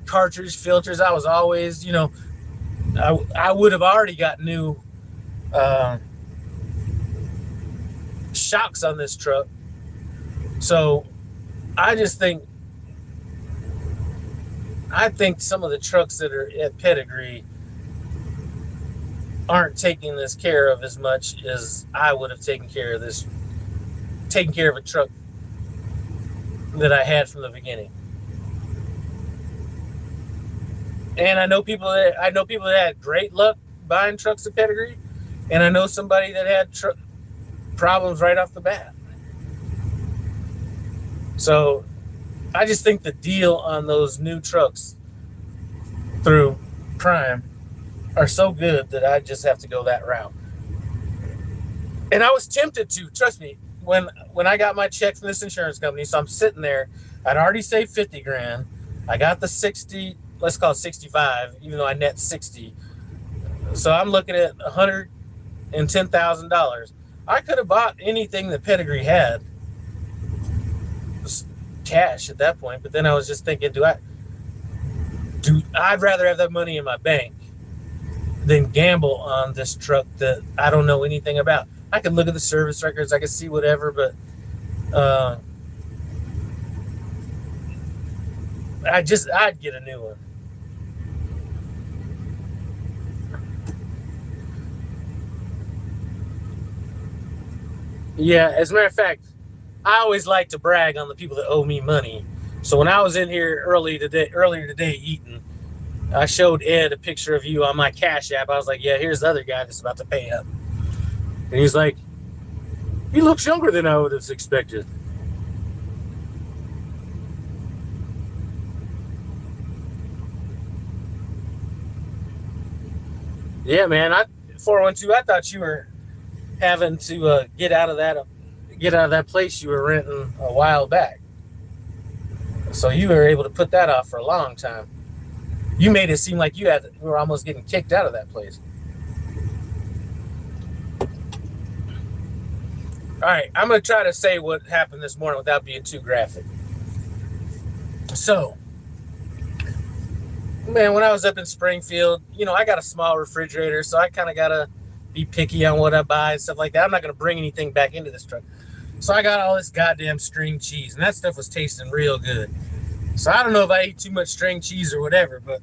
cartridge filters. I was always, I would have already got new shocks on this truck. So I think some of the trucks that are at Pedigree aren't taking this care of as much as I would have taken care of a truck that I had from the beginning. And I know people that had great luck buying trucks at Pedigree, and I know somebody that had problems right off the bat. So I just think the deal on those new trucks through Prime are so good that I just have to go that route. And I was tempted to, trust me, when I got my check from this insurance company, so I'm sitting there, I'd already saved 50 grand. I got the 60, let's call it 65, even though I net 60. So I'm looking at $110,000. I could have bought anything that Pedigree had cash at that point, but then I was just thinking, I'd rather have that money in my bank than gamble on this truck that I don't know anything about. I could look at the service records, I could see whatever, but I'd get a new one. Yeah, as a matter of fact, I always like to brag on the people that owe me money. So when I was in here earlier today eating, I showed Ed a picture of you on my Cash App. I was like, yeah, here's the other guy that's about to pay up. And he's like, he looks younger than I would have expected. Yeah, man, 412, I thought you were having to get out of that place you were renting a while back. So you were able to put that off for a long time. You made it seem like you were almost getting kicked out of that place. All right, I'm going to try to say what happened this morning without being too graphic. So, man, when I was up in Springfield, I got a small refrigerator, so I kind of got to be picky on what I buy and stuff like that. I'm not going to bring anything back into this truck. So I got all this goddamn string cheese, and that stuff was tasting real good. So I don't know if I ate too much string cheese or whatever, but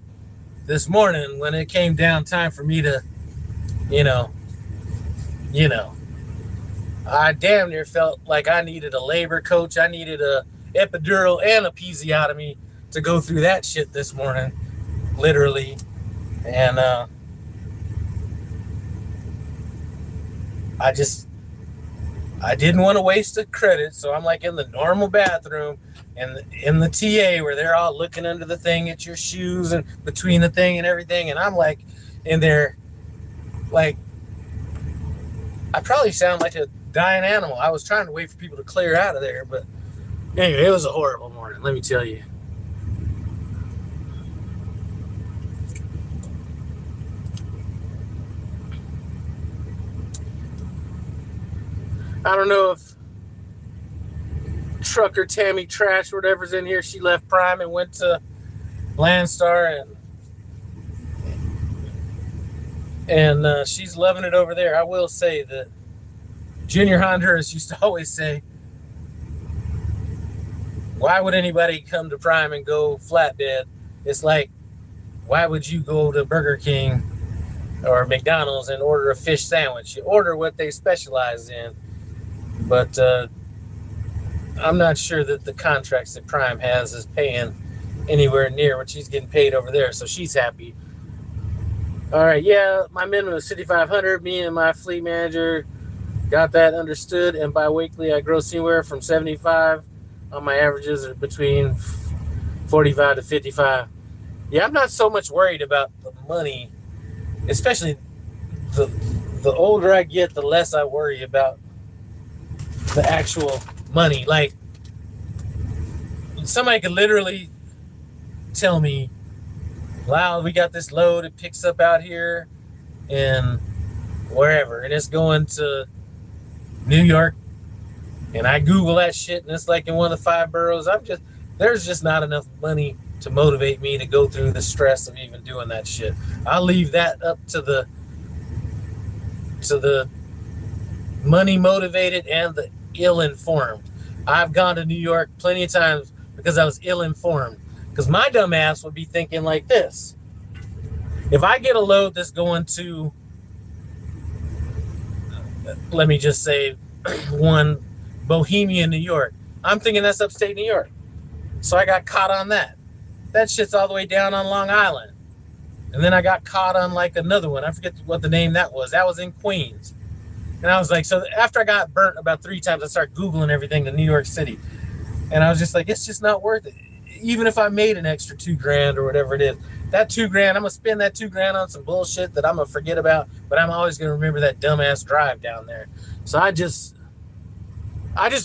this morning when it came down time for me to, I damn near felt like I needed a labor coach. I needed a epidural and a episiotomy to go through that shit this morning, literally. And I didn't want to waste a credit, so I'm like in the normal bathroom and in the TA where they're all looking under the thing at your shoes and between the thing and everything, and I'm like in there, like I probably sound like a dying animal. I was trying to wait for people to clear out of there, but anyway, it was a horrible morning, let me tell you. I don't know if trucker Tammy Trash or whatever's in here, she left Prime and went to Landstar, and she's loving it over there. I will say that Junior Honduras used to always say, why would anybody come to Prime and go flatbed? It's like, why would you go to Burger King or McDonald's and order a fish sandwich? You order what they specialize in. But I'm not sure that the contracts that Prime has is paying anywhere near what she's getting paid over there, so she's happy. All right, yeah, my minimum is $5,500. Me and my fleet manager got that understood, and bi-weekly I gross anywhere from 75 on my averages are between 45 to 55. Yeah, I'm not so much worried about the money, especially the older I get, the less I worry about the actual money. Like, somebody could literally tell me, wow, we got this load, it picks up out here and wherever, and it's going to New York, and I Google that shit and it's like in one of the 5 boroughs. There's just not enough money to motivate me to go through the stress of even doing that shit. I'll leave that up to the money motivated and the ill-informed. I've gone to New York plenty of times because I was ill-informed, because my dumb ass would be thinking like this: if I get a load that's going to, let me just say, one Bohemia, New York, I'm thinking that's upstate New York, so I got caught on that shit's all the way down on Long Island. And then I got caught on like another one, I forget what the name that was in Queens. And I was like, so after I got burnt about 3 times, I started Googling everything to New York City. And I was just like, it's just not worth it. Even if I made an extra $2,000 or whatever it is, that $2,000, I'm going to spend that $2,000 on some bullshit that I'm going to forget about, but I'm always going to remember that dumbass drive down there. So I just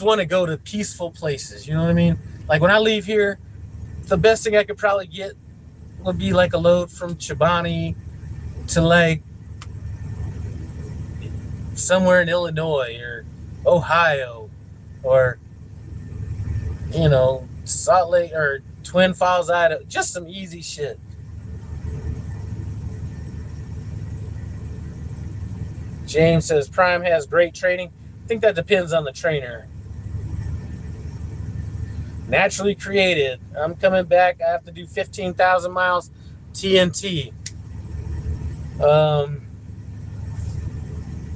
want to go to peaceful places. You know what I mean? Like when I leave here, the best thing I could probably get would be like a load from Chobani to like somewhere in Illinois or Ohio or, Salt Lake or Twin Falls, Idaho. Just some easy shit. James says Prime has great training. I think that depends on the trainer. Naturally created. I'm coming back. I have to do 15,000 miles TNT.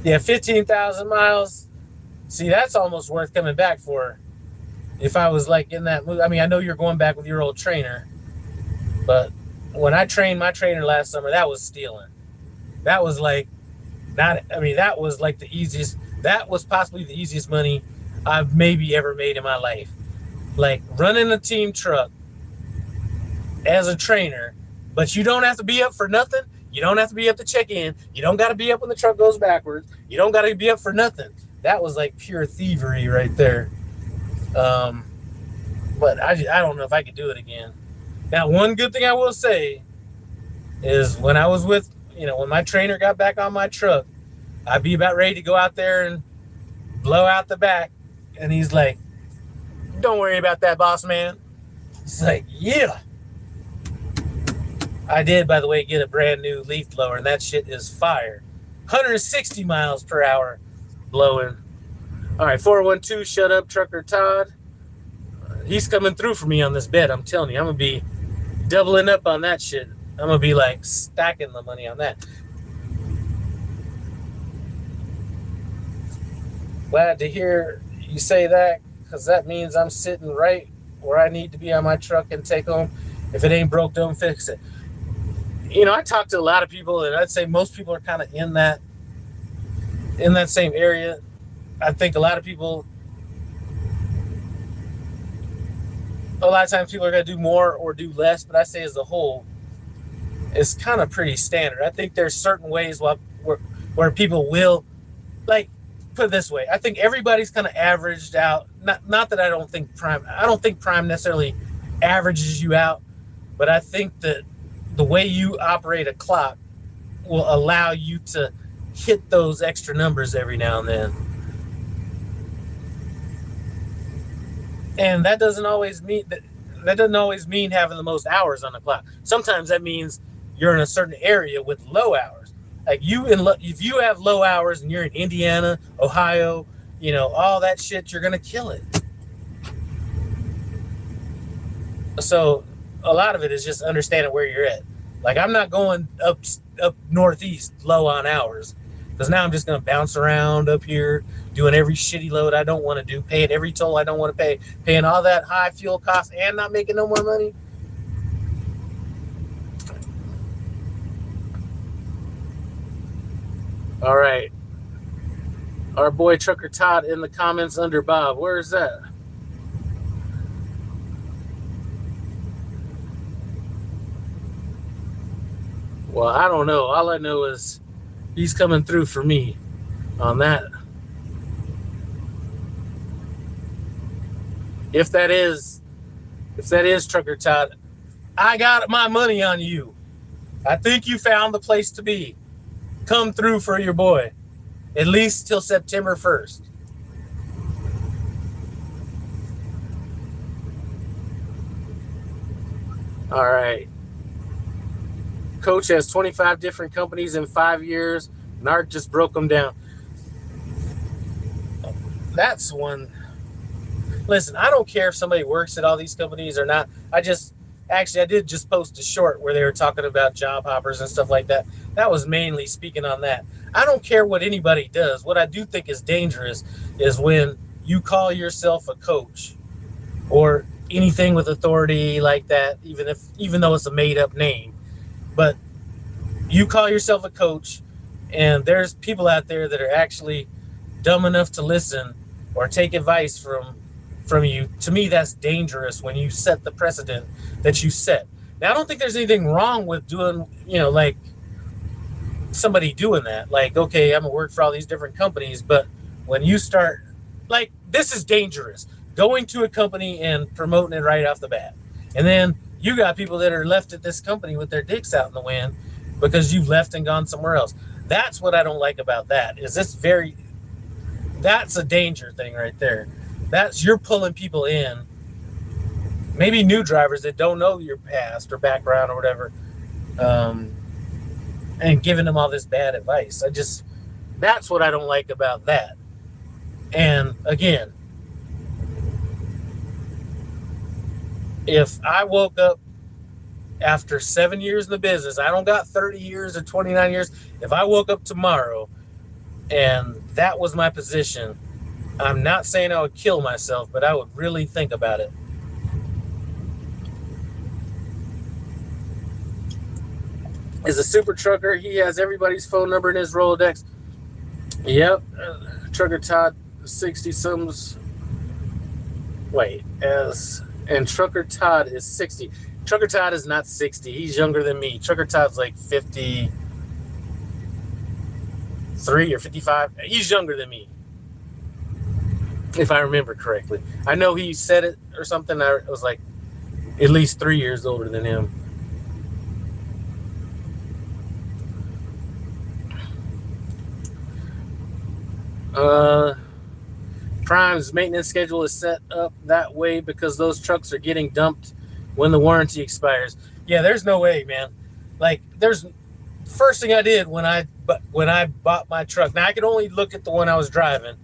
Yeah, 15,000 miles. See, that's almost worth coming back for. If I was like in that mood. I mean, I know you're going back with your old trainer, but when I trained my trainer last summer, that was stealing. That was like, that was like the easiest. That was possibly the easiest money I've maybe ever made in my life. Like running a team truck as a trainer, but you don't have to be up for nothing. You don't have to be up to check in. You don't got to be up when the truck goes backwards. You don't got to be up for nothing. That was like pure thievery right there. But I don't know if I could do it again. Now, one good thing I will say is when I was with, when my trainer got back on my truck, I'd be about ready to go out there and blow out the back. And he's like, don't worry about that, boss man. It's like, yeah. I did, by the way, get a brand new leaf blower, and that shit is fire. 160 miles per hour blowing. All right, 412, shut up, Trucker Todd. He's coming through for me on this bet. I'm telling you, I'm going to be doubling up on that shit. I'm going to be like stacking the money on that. Glad to hear you say that, because that means I'm sitting right where I need to be on my truck and take home. If it ain't broke, don't fix it. I talk to a lot of people, and I'd say most people are kind of in that same area. I think a lot of times people are going to do more or do less, but I say as a whole, it's kind of pretty standard. I think there's certain ways where people will, like, put it this way. I think everybody's kind of averaged out. Not that I don't think Prime necessarily averages you out, but I think that the way you operate a clock will allow you to hit those extra numbers every now and then. And that doesn't always mean having the most hours on the clock. Sometimes that means you're in a certain area with low hours. Like if you have low hours and you're in Indiana, Ohio, all that shit, you're gonna kill it. So a lot of it is just understanding where you're at. Like, I'm not going up northeast low on hours, because now I'm just going to bounce around up here doing every shitty load I don't want to do, paying every toll I don't want to pay, paying all that high fuel cost and not making no more money. All right. Our boy Trucker Todd in the comments under Bob. Where is that? Well, I don't know. All I know is he's coming through for me on that. If that is Trucker Todd, I got my money on you. I think you found the place to be. Come through for your boy. At least till September 1st. All right. Coach has 25 different companies in 5 years. Narc just broke them down. That's one. Listen, I don't care if somebody works at all these companies or not. I did just post a short where they were talking about job hoppers and stuff like that. That was mainly speaking on that. I don't care what anybody does. What I do think is dangerous is when you call yourself a coach or anything with authority like that, even though it's a made up name. But you call yourself a coach, and there's people out there that are actually dumb enough to listen or take advice from you. To me, that's dangerous when you set the precedent that you set. Now, I don't think there's anything wrong with doing, like somebody doing that. Like, okay, I'm gonna work for all these different companies, but when you start, like, this is dangerous. Going to a company and promoting it right off the bat, and then you got people that are left at this company with their dicks out in the wind because you've left and gone somewhere else. That's what I don't like about that. That's a danger thing right there. You're pulling people in, maybe new drivers that don't know your past or background or whatever, and giving them all this bad advice. That's what I don't like about that. And again, if I woke up after 7 years in the business, I don't got 30 years or 29 years. If I woke up tomorrow and that was my position, I'm not saying I would kill myself, but I would really think about it. Is a super trucker. He has everybody's phone number in his Rolodex. Yep. Trucker Todd, 60-sums. Wait, and Trucker Todd is 60. Trucker Todd is not 60. He's younger than me. Trucker Todd's like 53 or 55. He's younger than me. if I remember correctly. I know he said it or something. I was like at least 3 years older than him. Prime's maintenance schedule is set up that way because those trucks are getting dumped when the warranty expires. Yeah, there's no way, man. Like, there's first thing I did when I bought my truck. Now I could only look at the one I was driving,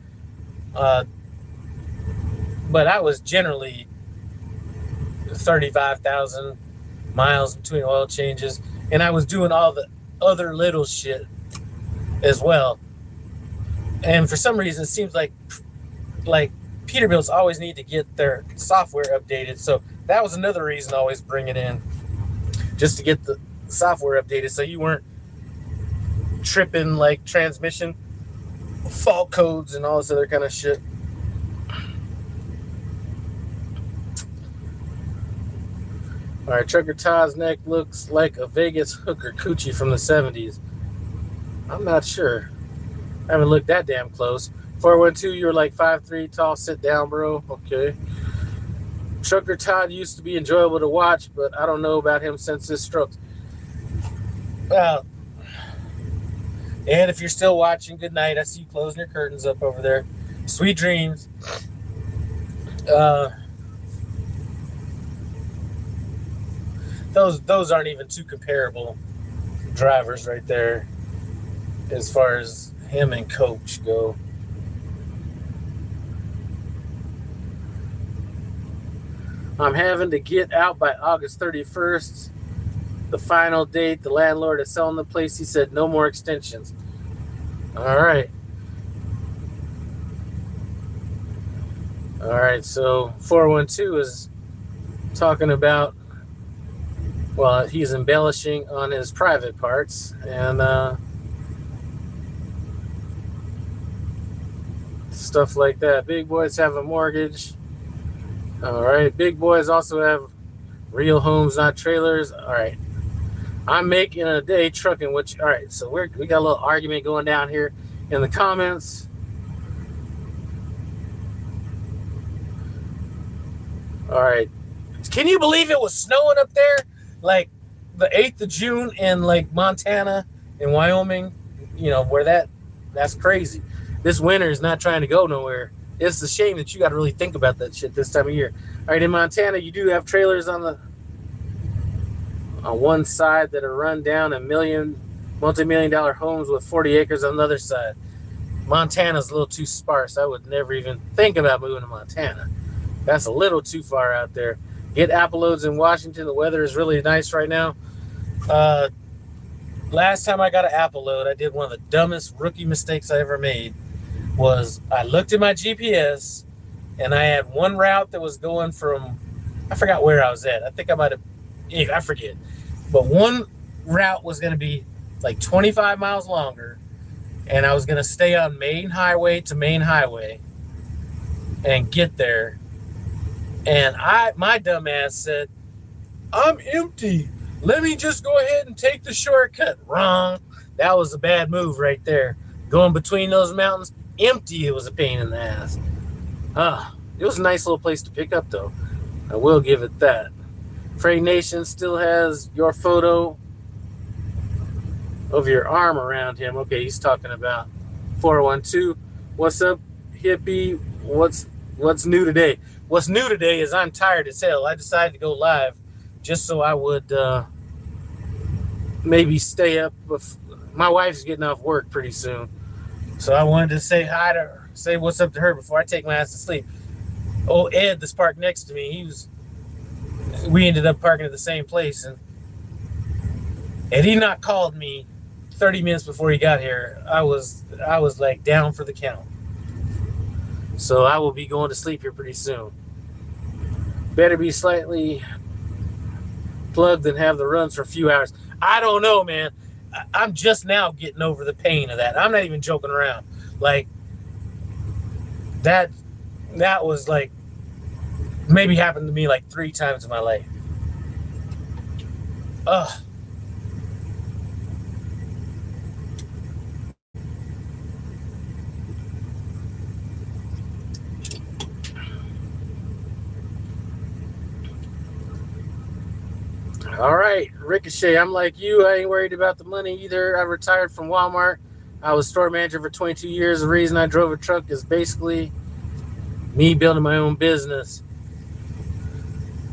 but I was generally 35,000 miles between oil changes, and I was doing all the other little shit as well. And for some reason, it seems like Peterbilt's always need to get their software updated. So that was another reason to always bring it in, just to get the software updated, so you weren't tripping like transmission fault codes and all this other kind of shit. All right, Trucker Todd's neck looks like a Vegas hooker coochie from the 70s. I'm not sure. I haven't looked that damn close. 412, you're like 5'3", tall, sit down, bro. Okay. Trucker Todd used to be enjoyable to watch, but I don't know about him since his strokes. Well, and if you're still watching, good night. I see you closing your curtains up over there. Sweet dreams. Those aren't even two comparable drivers right there as far as him and Coach go. I'm having to get out by August 31st. The final date. The landlord is selling the place. He said no more extensions. All right. All right, so 412 is talking about, well, he's embellishing on his private parts, and stuff like that. Big boys have a mortgage. All right, big boys also have real homes, not trailers. All right, I'm making a day trucking, which, all right, so we got a little argument going down here in the comments. All right, can you believe it was snowing up there? Like the 8th of June in like Montana and Wyoming, you know, where that's crazy. This winter is not trying to go nowhere. It's a shame that you got to really think about that shit this time of year. All right, in Montana, you do have trailers on one side that are run down, multi-million-dollar homes with 40 acres on the other side. Montana's a little too sparse. I would never even think about moving to Montana. That's a little too far out there. Get apple loads in Washington. The weather is really nice right now. Last time I got an apple load, I did one of the dumbest rookie mistakes I ever made. Was I looked at my GPS, and I had one route that was going from, I forgot where I was at. I think I might have, I forget. But one route was going to be like 25 miles longer, and I was going to stay on main highway to main highway and get there. And my dumb ass said, I'm empty. Let me just go ahead and take the shortcut. Wrong. That was a bad move right there. Going between those mountains, empty, it was a pain in the ass. It was a nice little place to pick up, though. I will give it that. Freight Nation still has your photo of your arm around him. Okay, he's talking about 412. What's up, hippie? What's new today? What's new today is I'm tired as hell. I decided to go live just so I would maybe stay up. My wife's getting off work pretty soon, so I wanted to say hi to her, say what's up to her before I take my ass to sleep. Oh, Ed, that's parked next to me, we ended up parking at the same place, and had he not called me 30 minutes before he got here, I was like down for the count. So I will be going to sleep here pretty soon. Better be slightly plugged and have the runs for a few hours. I don't know, man. I'm just now getting over the pain of that. I'm not even joking around. Like, that was like, maybe happened to me like 3 times in my life. Ugh. All right, Ricochet, I'm like you. I ain't worried about the money either. I retired from Walmart. I was store manager for 22 years. The reason I drove a truck is basically me building my own business.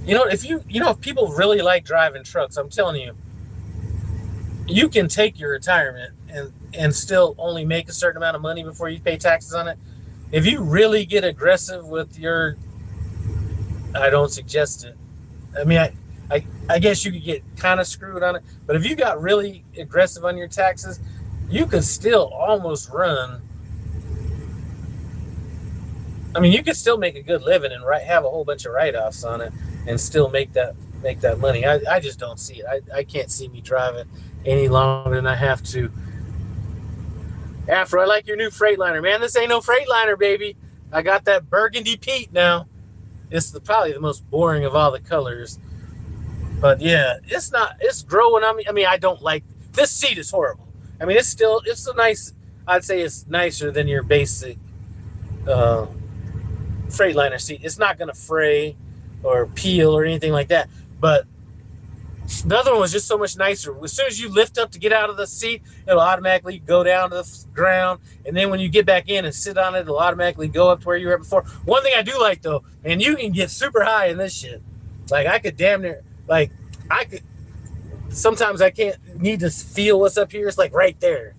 If people really like driving trucks, I'm telling you, you can take your retirement and still only make a certain amount of money before you pay taxes on it. If you really get aggressive with I don't suggest it. I mean, I guess you could get kind of screwed on it, but if you got really aggressive on your taxes, you could still almost run. I mean, you could still make a good living and have a whole bunch of write-offs on it and still make that money. I just don't see it. I can't see me driving any longer than I have to. Afro, I like your new Freightliner, man. This ain't no Freightliner, baby. I got that burgundy Pete now. It's probably the most boring of all the colors. But yeah, it's growing on me. I mean, I don't like, this seat is horrible. I mean, it's a nice, I'd say it's nicer than your basic Freightliner seat. It's not going to fray or peel or anything like that. But the other one was just so much nicer. As soon as you lift up to get out of the seat, it'll automatically go down to the ground. And then when you get back in and sit on it, it'll automatically go up to where you were before. One thing I do like, though, man, you can get super high in this shit. Like, I could damn near, sometimes I need to feel what's up here. It's like right there.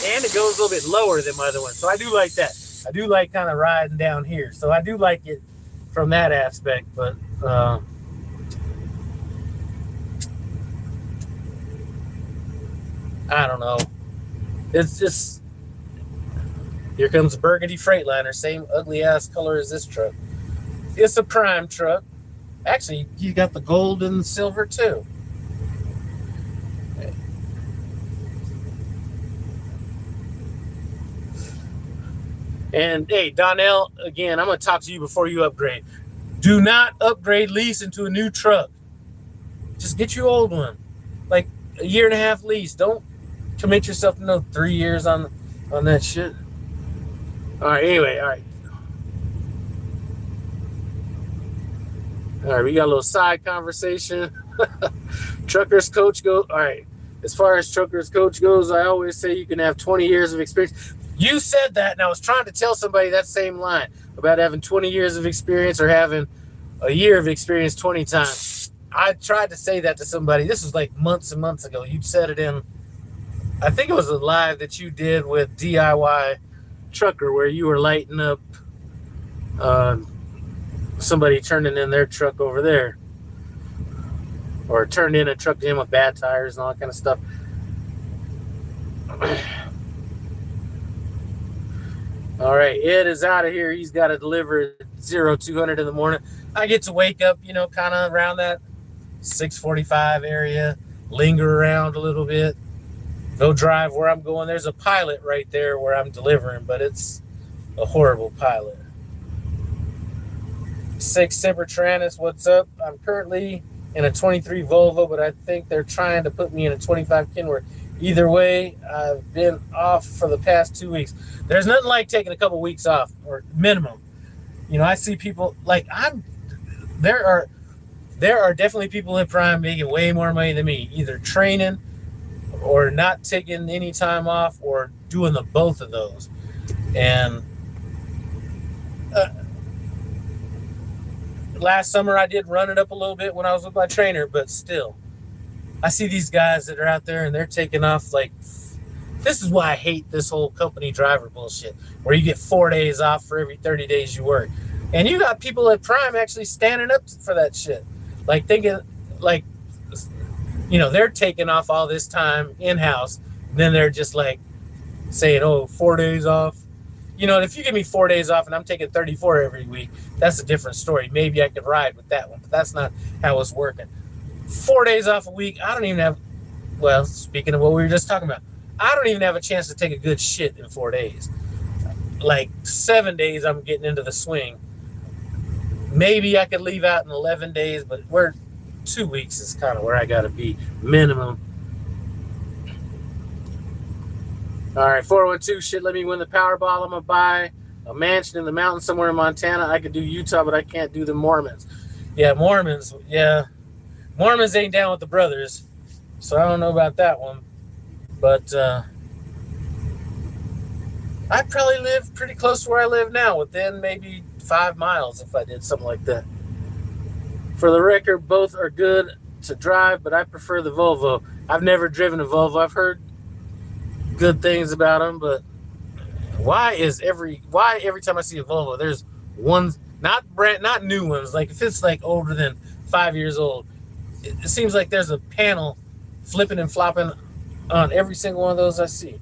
And it goes a little bit lower than my other one. So I do like that. I do like kind of riding down here. So I do like it from that aspect. But, I don't know. It's just, here comes a burgundy Freightliner, same ugly ass color as this truck. It's a prime truck. Actually, you got the gold and silver too. And hey, Donnell, again, I'm going to talk to you before you upgrade. Do not upgrade lease into a new truck. Just get your old one. Like a year and a half lease. Don't commit yourself to no 3 years on that shit. All right, anyway, all right. All right, we got a little side conversation. Trucker's coach goes. All right, as far as trucker's coach goes, I always say you can have 20 years of experience. You said that, and I was trying to tell somebody that same line about having 20 years of experience or having a year of experience 20 times. I tried to say that to somebody. This was like months and months ago. You said it in, I think it was a live that you did with DIY Trucker where you were lighting up somebody turning in their truck over there, or turned in a truck in with bad tires and all that kind of stuff. All right, Ed is out of here. He's got to deliver at 0200 in the morning. I get to wake up, kind of around that 6:45 area, linger around a little bit, go drive where I'm going. There's a Pilot right there where I'm delivering, but it's a horrible Pilot. 6 Semper Tyrannis, what's up? I'm currently in a 23 Volvo, but I think they're trying to put me in a 25 Kenworth. Either way, I've been off for the past 2 weeks. There's nothing like taking a couple weeks off, or minimum. I see people like there are definitely people in Prime making way more money than me, either training or not taking any time off or doing the both of those. And last summer I did run it up a little bit when I was with my trainer, but still, I see these guys that are out there and they're taking off like, this is why I hate this whole company driver bullshit, where you get 4 days off for every 30 days you work. And you got people at Prime actually standing up for that shit. Like thinking, like, they're taking off all this time in-house. Then they're just like saying, 4 days off. If you give me 4 days off and I'm taking 34 every week, that's a different story. Maybe I could ride with that one, but that's not how it's working. 4 days off a week, I don't even have, well, speaking of what we were just talking about, I don't even have a chance to take a good shit in 4 days. Like 7 days, I'm getting into the swing. Maybe I could leave out in 11 days, but 2 weeks is kind of where I got to be, minimum. All right, 412, shit, let me win the Powerball. I'm going to buy a mansion in the mountains somewhere in Montana. I could do Utah, but I can't do the Mormons. Yeah, Mormons, yeah. Mormons ain't down with the brothers, so I don't know about that one. But I'd probably live pretty close to where I live now, within maybe 5 miles if I did something like that. For the record, both are good to drive, but I prefer the Volvo. I've never driven a Volvo. I've heard good things about them, but why every time I see a Volvo, there's ones, not new ones, like if it's like older than 5 years old, it seems like there's a panel flipping and flopping on every single one of those I see.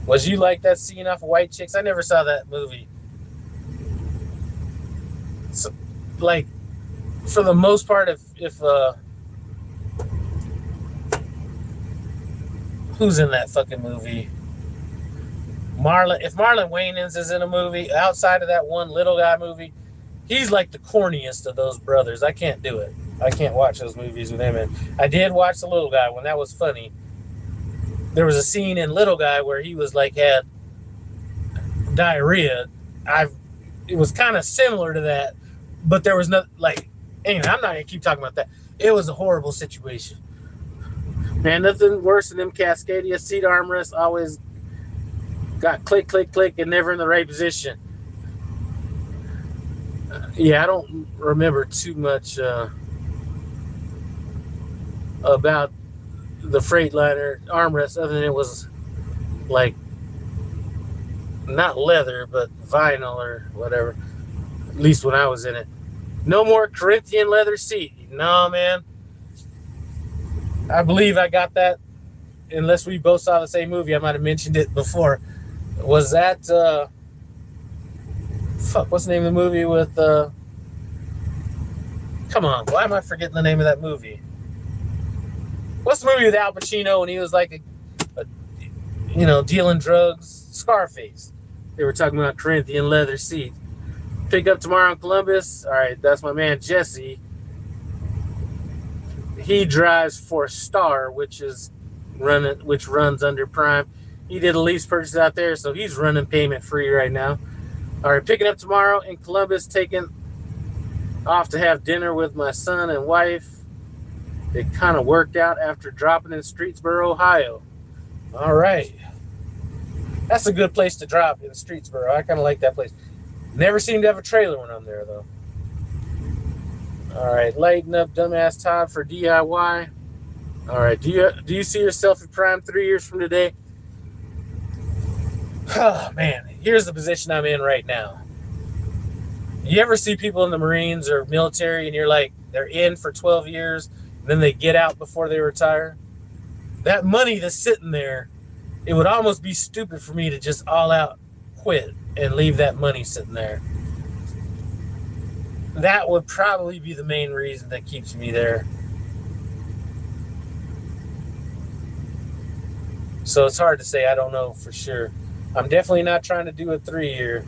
Was you like that scene off of White Chicks? I never saw that movie. So, like, for the most part, if who's in that fucking movie? If Marlon Wayans is in a movie outside of that one little guy movie, he's like the corniest of those brothers. I can't do it. I can't watch those movies with him in. I did watch the little guy when that was funny. There was a scene in Little Guy where he was like had diarrhea. It was kind of similar to that, but there was no like. Anyway, I'm not gonna keep talking about that. It was a horrible situation. Man, nothing worse than them Cascadia seat armrests. Always got click, click, click, and never in the right position. Yeah, I don't remember too much about the Freightliner armrest, other than it was like not leather but vinyl or whatever, at least when I was in it. No more Corinthian leather seat. No, man, I believe I got that, unless we both saw the same movie. I might have mentioned it before. Was that what's the name of the movie with come on, why am I forgetting the name of that movie? What's the movie with Al Pacino when he was like dealing drugs? Scarface. They were talking about Corinthian leather seats. Pick up tomorrow in Columbus. All right, that's my man Jesse. He drives for Star, which runs under Prime. He did a lease purchase out there, so he's running payment free right now. All right, picking up tomorrow in Columbus, taking off to have dinner with my son and wife. It kind of worked out after dropping in Streetsboro, Ohio. All right. That's a good place to drop, in Streetsboro. I kind of like that place. Never seem to have a trailer when I'm there, though. All right. Lighten up, dumbass Todd for DIY. All right. Do you see yourself at Prime 3 years from today? Oh, man. Here's the position I'm in right now. You ever see people in the Marines or military and you're like, they're in for 12 years, and then they get out before they retire? That money that's sitting there, it would almost be stupid for me to just all out quit and leave that money sitting there. That would probably be the main reason that keeps me there. So it's hard to say. I don't know for sure. I'm definitely not trying to do a 3-year.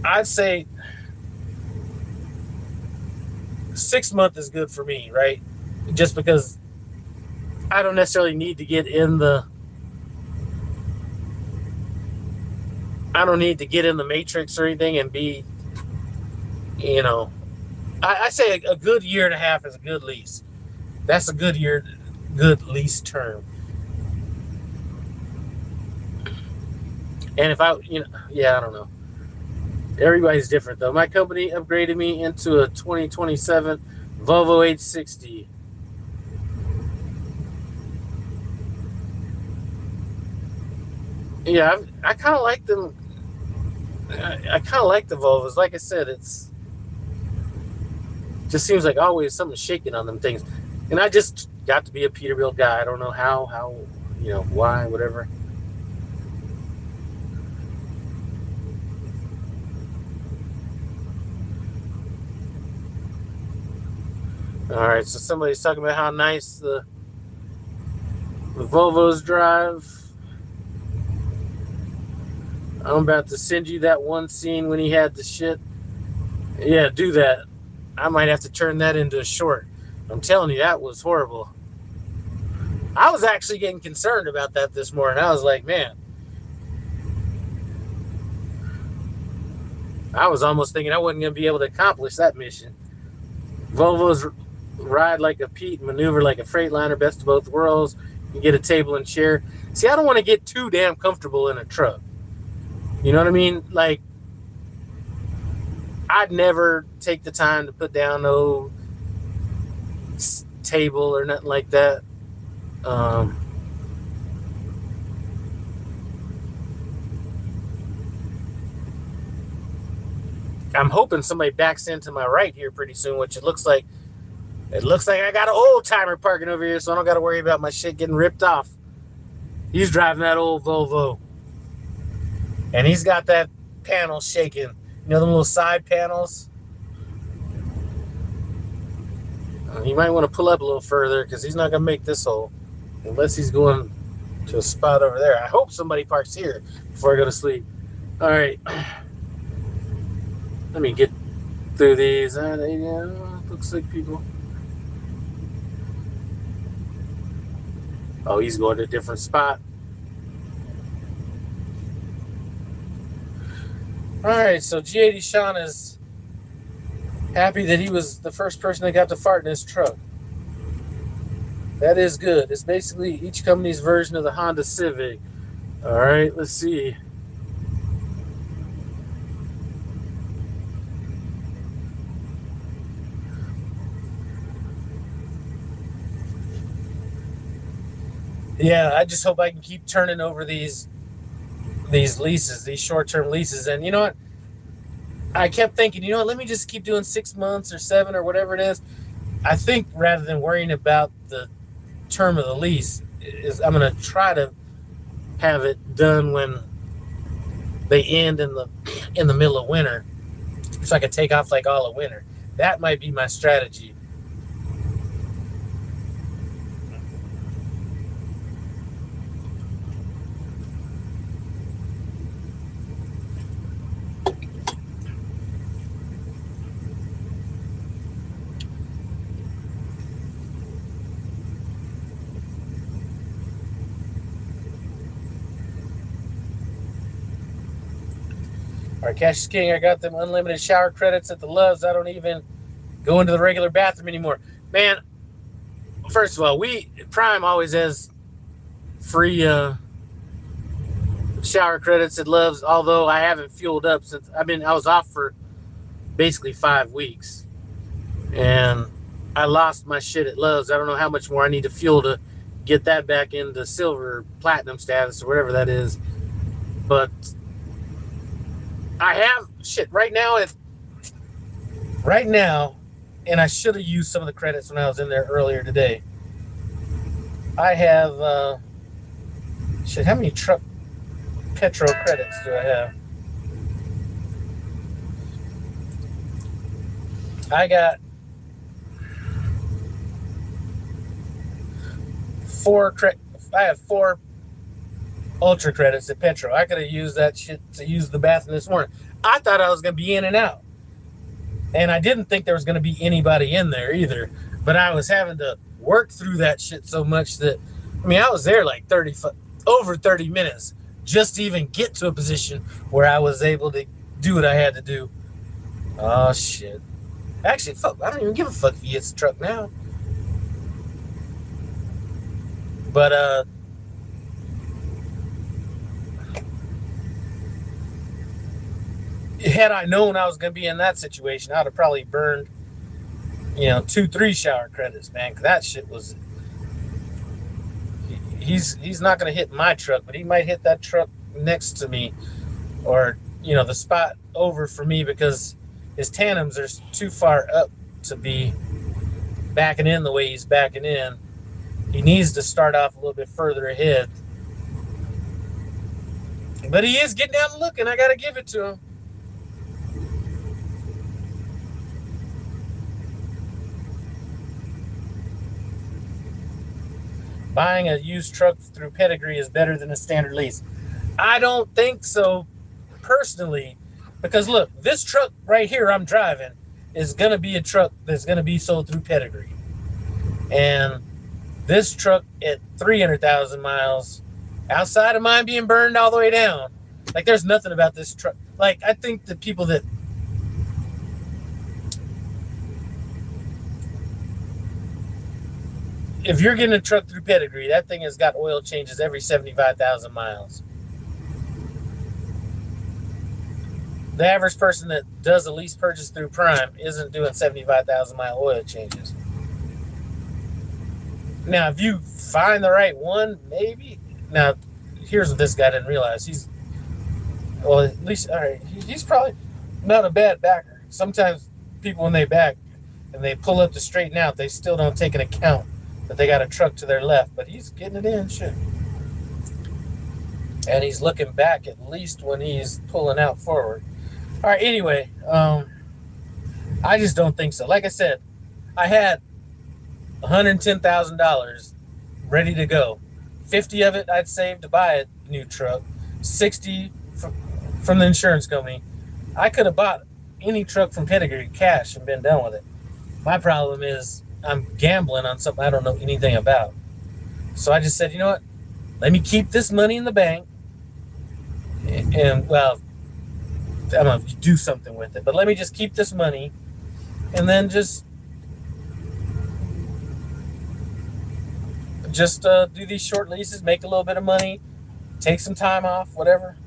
I'd say 6 months is good for me, right? Just because I don't necessarily need to get in the matrix or anything and be, I say a good year and a half is a good lease. That's a good lease term. And if I don't know. Everybody's different, though. My company upgraded me into a 2027 Volvo 860. Yeah, I kind of like them. I kind of like the Volvos. Like I said, it's just seems like always something shaking on them things. And I just got to be a Peterbilt guy. I don't know how, why, whatever. All right, so somebody's talking about how nice the Volvos drive. I'm about to send you that one scene when he had the shit. Yeah, do that. I might have to turn that into a short. I'm telling you, that was horrible. I was actually getting concerned about that this morning. I was like, man. I was almost thinking I wasn't going to be able to accomplish that mission. Volvos ride like a Pete, maneuver like a Freightliner, best of both worlds. You get a table and chair. See, I don't want to get too damn comfortable in a truck. You know what I mean? Like, I'd never take the time to put down no table or nothing like that. I'm hoping somebody backs into my right here pretty soon, which it looks like I got an old timer parking over here, so I don't got to worry about my shit getting ripped off. He's driving that old Volvo, and he's got that panel shaking. You know, the little side panels. You might want to pull up a little further because he's not going to make this hole unless he's going to a spot over there. I hope somebody parks here before I go to sleep. All right. Let me get through these. Looks like people. Oh, he's going to a different spot. All right, so G80 Sean is happy that he was the first person that got to fart in his truck. That is good. It's basically each company's version of the Honda Civic. All right, let's see. Yeah, I just hope I can keep turning over these leases, these short-term leases. And you know what? I kept thinking, you know what, let me just keep doing 6 months or 7 or whatever it is. I think rather than worrying about the term of the lease, I'm going to try to have it done when they end in the middle of winter, so I can take off like all of winter. That might be my strategy. All right, Cash is King. I got them unlimited shower credits at the Loves. I don't even go into the regular bathroom anymore. Man, first of all, Prime always has free shower credits at Loves, although I haven't fueled up since I was off for basically 5 weeks. And I lost my shit at Loves. I don't know how much more I need to fuel to get that back into silver or platinum status or whatever that is. But I have shit right now, and I should have used some of the credits when I was in there earlier today. I have how many truck petrol credits do I have? I got 4 I have 4 ultra credits at Petro. I could have used that shit to use the bathroom this morning. I thought I was going to be in and out. And I didn't think there was going to be anybody in there either. But I was having to work through that shit so much that, I was there like over 30 minutes just to even get to a position where I was able to do what I had to do. Oh, shit. Actually, fuck, I don't even give a fuck if he hits the truck now. But, had I known I was going to be in that situation, I'd have probably burned, 2-3 shower credits, man. Because that shit was. He's not going to hit my truck, but he might hit that truck next to me, or the spot over for me, because his tandems are too far up to be backing in the way he's backing in. He needs to start off a little bit further ahead. But he is getting out and looking. I got to give it to him. Buying a used truck through Pedigree is better than a standard lease. I don't think so, personally, because look, this truck right here I'm driving is going to be a truck that's going to be sold through Pedigree. And this truck at 300,000 miles, outside of mine being burned all the way down, like there's nothing about this truck. Like I think the people that if you're getting a truck through Pedigree, that thing has got oil changes every 75,000 miles. The average person that does a lease purchase through Prime isn't doing 75,000 mile oil changes. Now, if you find the right one, maybe. Now, here's what this guy didn't realize. He's probably not a bad backer. Sometimes people, when they back and they pull up to straighten out, they still don't take into account that they got a truck to their left, but he's getting it in, shit. And he's looking back at least when he's pulling out forward. All right, anyway, I just don't think so. Like I said, I had $110,000 ready to go. 50 of it I'd saved to buy a new truck, 60 from the insurance company. I could have bought any truck from Pedigree cash and been done with it. My problem is I'm gambling on something I don't know anything about. So I just said, you know what? Let me keep this money in the bank. And well, I'm going to do something with it. But let me just keep this money and then just do these short leases, make a little bit of money, take some time off, whatever.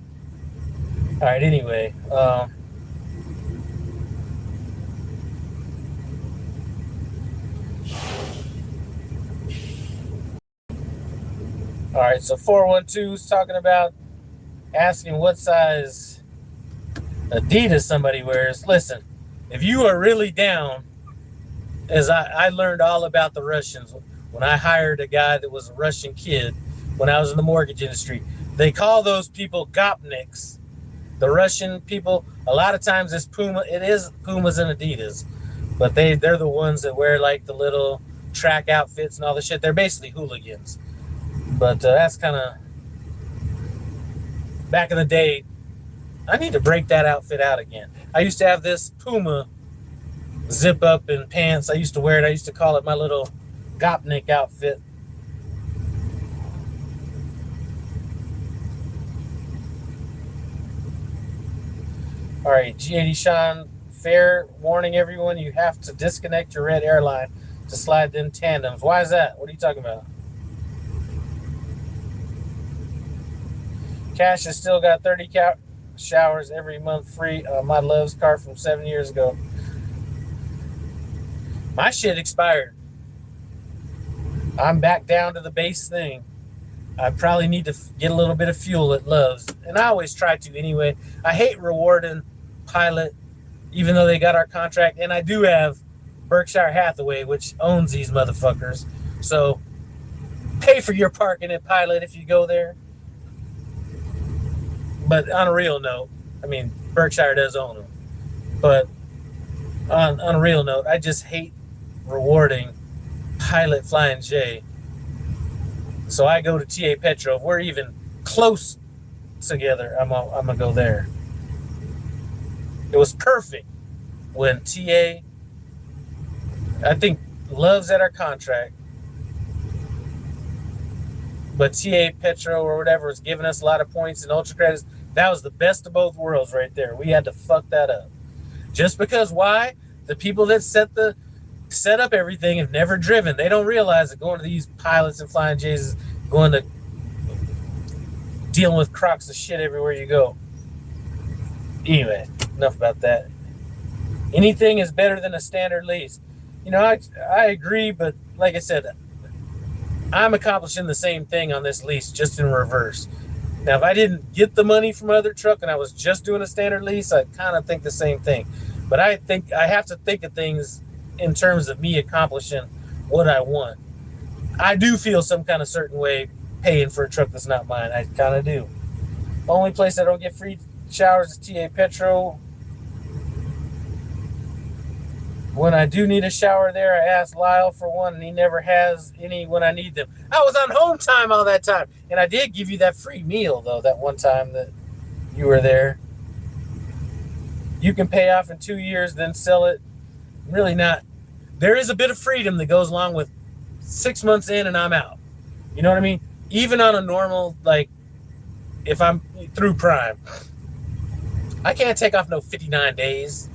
All right, anyway. All right, so 412 is talking about asking what size Adidas somebody wears. Listen, if you are really down, as I learned all about the Russians when I hired a guy that was a Russian kid when I was in the mortgage industry. They call those people gopniks. The Russian people, a lot of times it's Puma. It is Pumas and Adidas, but they're the ones that wear like the little track outfits and all the shit. They're basically hooligans. But that's kind of back in the day. I need to break that outfit out again. I used to have this Puma zip up and pants. I used to wear it. I used to call it my little Gopnik outfit. All right, G80 Sean, fair warning everyone, you have to disconnect your red airline to slide them tandems. Why is that? What are you talking about? Cash has still got 30 showers every month free. My Love's car from 7 years ago. My shit expired. I'm back down to the base thing. I probably need to get a little bit of fuel at Love's. And I always try to anyway. I hate rewarding Pilot, even though they got our contract. And I do have Berkshire Hathaway, which owns these motherfuckers. So pay for your parking at Pilot if you go there. But on a real note, I mean, Berkshire does own them. But on a real note, I just hate rewarding Pilot Flying J. So I go to TA Petro. If we're even close together, I'm going to go there. It was perfect when TA, I think, Love's at our contract, but TA Petro or whatever was giving us a lot of points and ultra credits. That was the best of both worlds right there. We had to fuck that up. Just because why? The people that set up everything have never driven. They don't realize that going to these Pilots and Flying J's is going to dealing with crocs of shit everywhere you go. Anyway, enough about that. Anything is better than a standard lease. You know, I agree, but like I said, I'm accomplishing the same thing on this lease, just in reverse. Now, if I didn't get the money from other truck and I was just doing a standard lease, I'd kind of think the same thing. But I think I have to think of things in terms of me accomplishing what I want. I do feel some kind of certain way paying for a truck that's not mine. I kind of do. Only place I don't get free showers is TA Petro. When I do need a shower there, I ask Lyle for one, and he never has any when I need them. I was on home time all that time, and I did give you that free meal, though, that one time that you were there. You can pay off in 2 years, then sell it. Really not. There is a bit of freedom that goes along with 6 months in and I'm out. You know what I mean? Even on a normal, like, if I'm through Prime, I can't take off no 59 days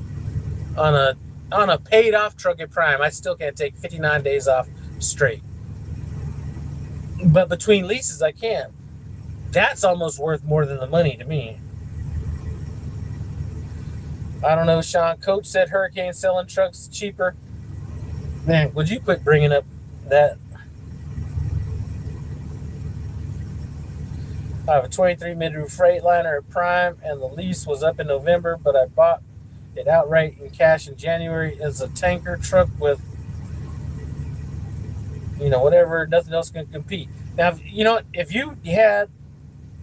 on a paid off truck at Prime. I still can't take 59 days off straight. But between leases, I can. That's almost worth more than the money to me. I don't know, Sean. Coach said Hurricane selling trucks cheaper. Man, would you quit bringing up that? I have a 23 mid-roof Freightliner at Prime, and the lease was up in November, but I bought it outright in cash in January. It's a tanker truck with, whatever, nothing else can compete. Now, if you had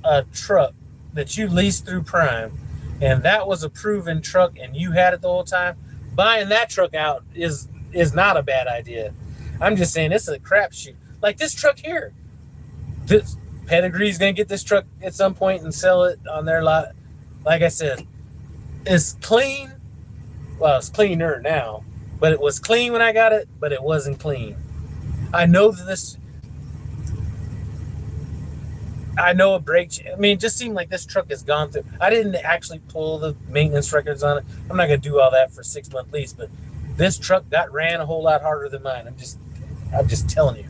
a truck that you leased through Prime, and that was a proven truck, and you had it the whole time, buying that truck out is not a bad idea. I'm just saying it's a crapshoot. Like this truck here, this Pedigree's gonna get this truck at some point and sell it on their lot. Like I said, it's clean. Well, it's cleaner now, but it was clean when I got it, but it wasn't clean. I know a brake. It just seemed like this truck has gone through. I didn't actually pull the maintenance records on it. I'm not going to do all that for a 6-month lease, but this truck ran a whole lot harder than mine. I'm just telling you.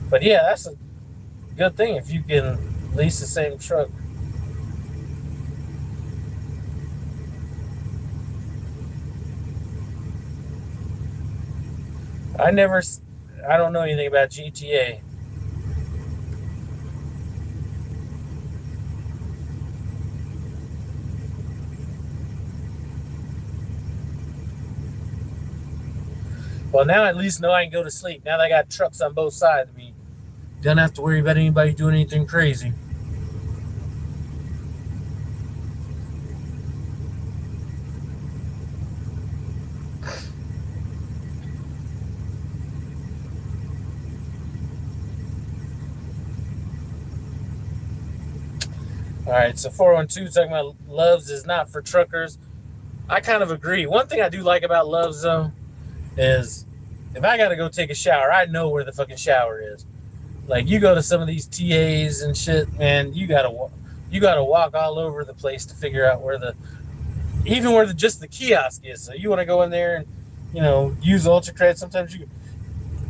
But yeah, that's a good thing if you can lease the same truck. I don't know anything about GTA. Well, now I at least know I can go to sleep. Now that I got trucks on both sides of me, don't have to worry about anybody doing anything crazy. All right, so 412 talking about Loves is not for truckers. I kind of agree. One thing I do like about Loves, though, is if I got to go take a shower, I know where the fucking shower is. Like, you go to some of these TAs and shit, man, you gotta walk all over the place to figure out where just the kiosk is. So you want to go in there and, use UltraCred. Sometimes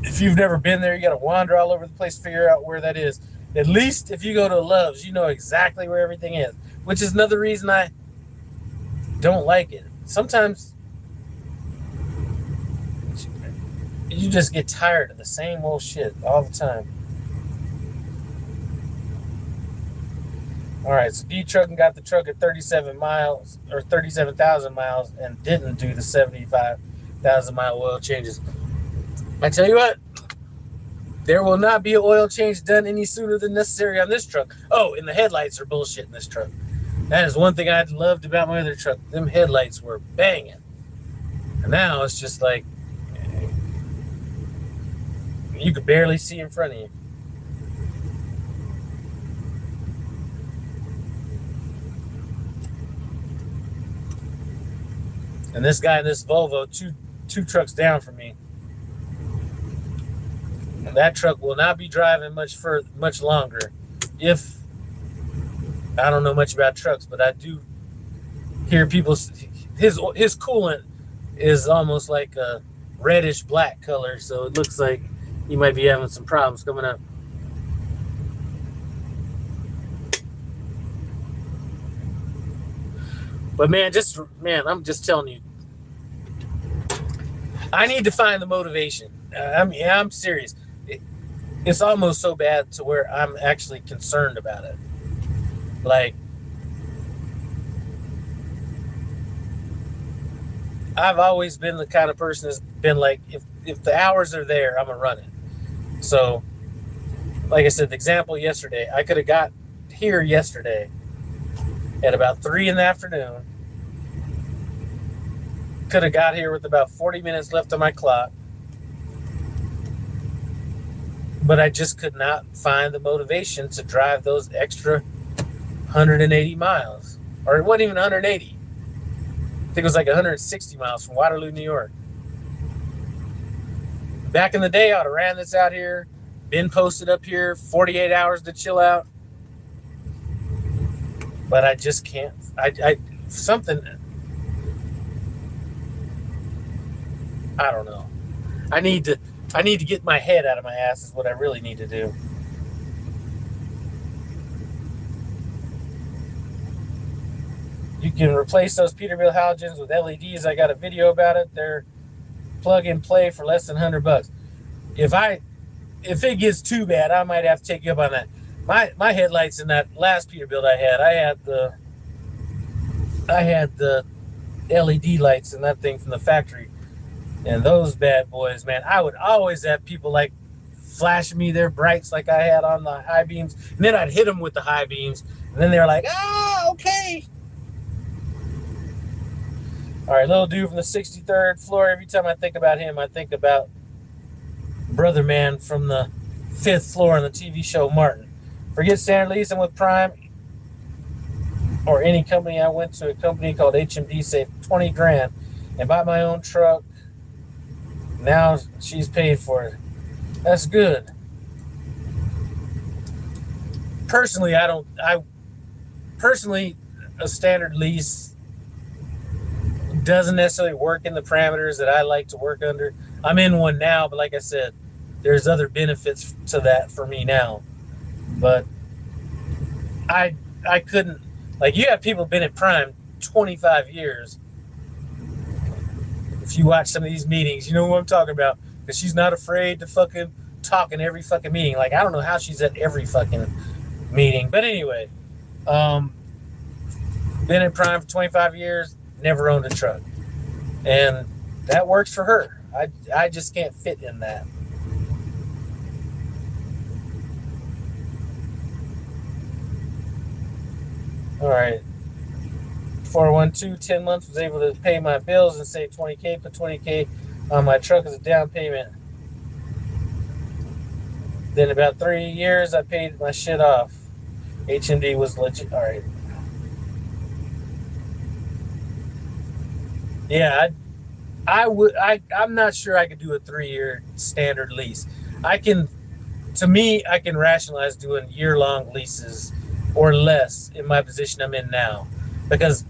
if you've never been there, you got to wander all over the place to figure out where that is. At least if you go to Love's, you know exactly where everything is, which is another reason I don't like it. Sometimes you just get tired of the same old shit all the time. All right, so D Trucking got the truck at 37 miles or 37,000 miles and didn't do the 75,000 mile oil changes. I tell you what, there will not be an oil change done any sooner than necessary on this truck. Oh, and the headlights are bullshit in this truck. That is one thing I loved about my other truck. Them headlights were banging. And now it's just like you could barely see in front of you. And this guy in this Volvo, two trucks down from me, that truck will not be driving much longer. If I don't know much about trucks, but I do hear people. His coolant is almost like a reddish black color, so it looks like he might be having some problems coming up. But man, I'm just telling you, I need to find the motivation. I'm serious. It's almost so bad to where I'm actually concerned about it. Like, I've always been the kind of person that's been like, if the hours are there, I'm gonna run it. So, like I said, the example yesterday, I could have got here yesterday at about 3 in the afternoon. Could have got here with about 40 minutes left on my clock. But I just could not find the motivation to drive those extra 180 miles. Or it wasn't even 180. I think it was like 160 miles from Waterloo, New York. Back in the day, I would have ran this out here, been posted up here, 48 hours to chill out. But I just can't. I don't know. I need to I need to get my head out of my ass is what I really need to do. You can replace those Peterbilt halogens with LEDs. I got a video about it. They're plug and play for less than $100. If it gets too bad, I might have to take you up on that. My headlights in that last Peterbilt I had the LED lights in that thing from the factory, and those bad boys, man, I would always have people like flashing me their brights like I had on the high beams, and then I'd hit them with the high beams, and then they're like, okay. All right, little dude from the 63rd floor. Every time I think about him, I think about Brother Man from the 5th floor on the TV show Martin. Forget standard lease. I'm with Prime or any company. I went to a company called HMD, saved 20 grand, and bought my own truck. Now she's paid for it. That's good. Personally, a standard lease doesn't necessarily work in the parameters that I like to work under. I'm in one now, but like I said, there's other benefits to that for me now. But I couldn't, like, you have people been at Prime 25 years. If you watch some of these meetings, you know what I'm talking about, because she's not afraid to fucking talk in every fucking meeting. Like, I don't know how she's at every fucking meeting, but anyway, been at Prime for 25 years, never owned a truck, and that works for her. I just can't fit in that. All right. 412, 10 months, was able to pay my bills and save 20K, put 20K on my truck as a down payment. Then about 3 years, I paid my shit off. HMD was legit. All right. Yeah, I'm not sure I could do a 3-year standard lease. I can rationalize doing year-long leases or less in my position I'm in now, because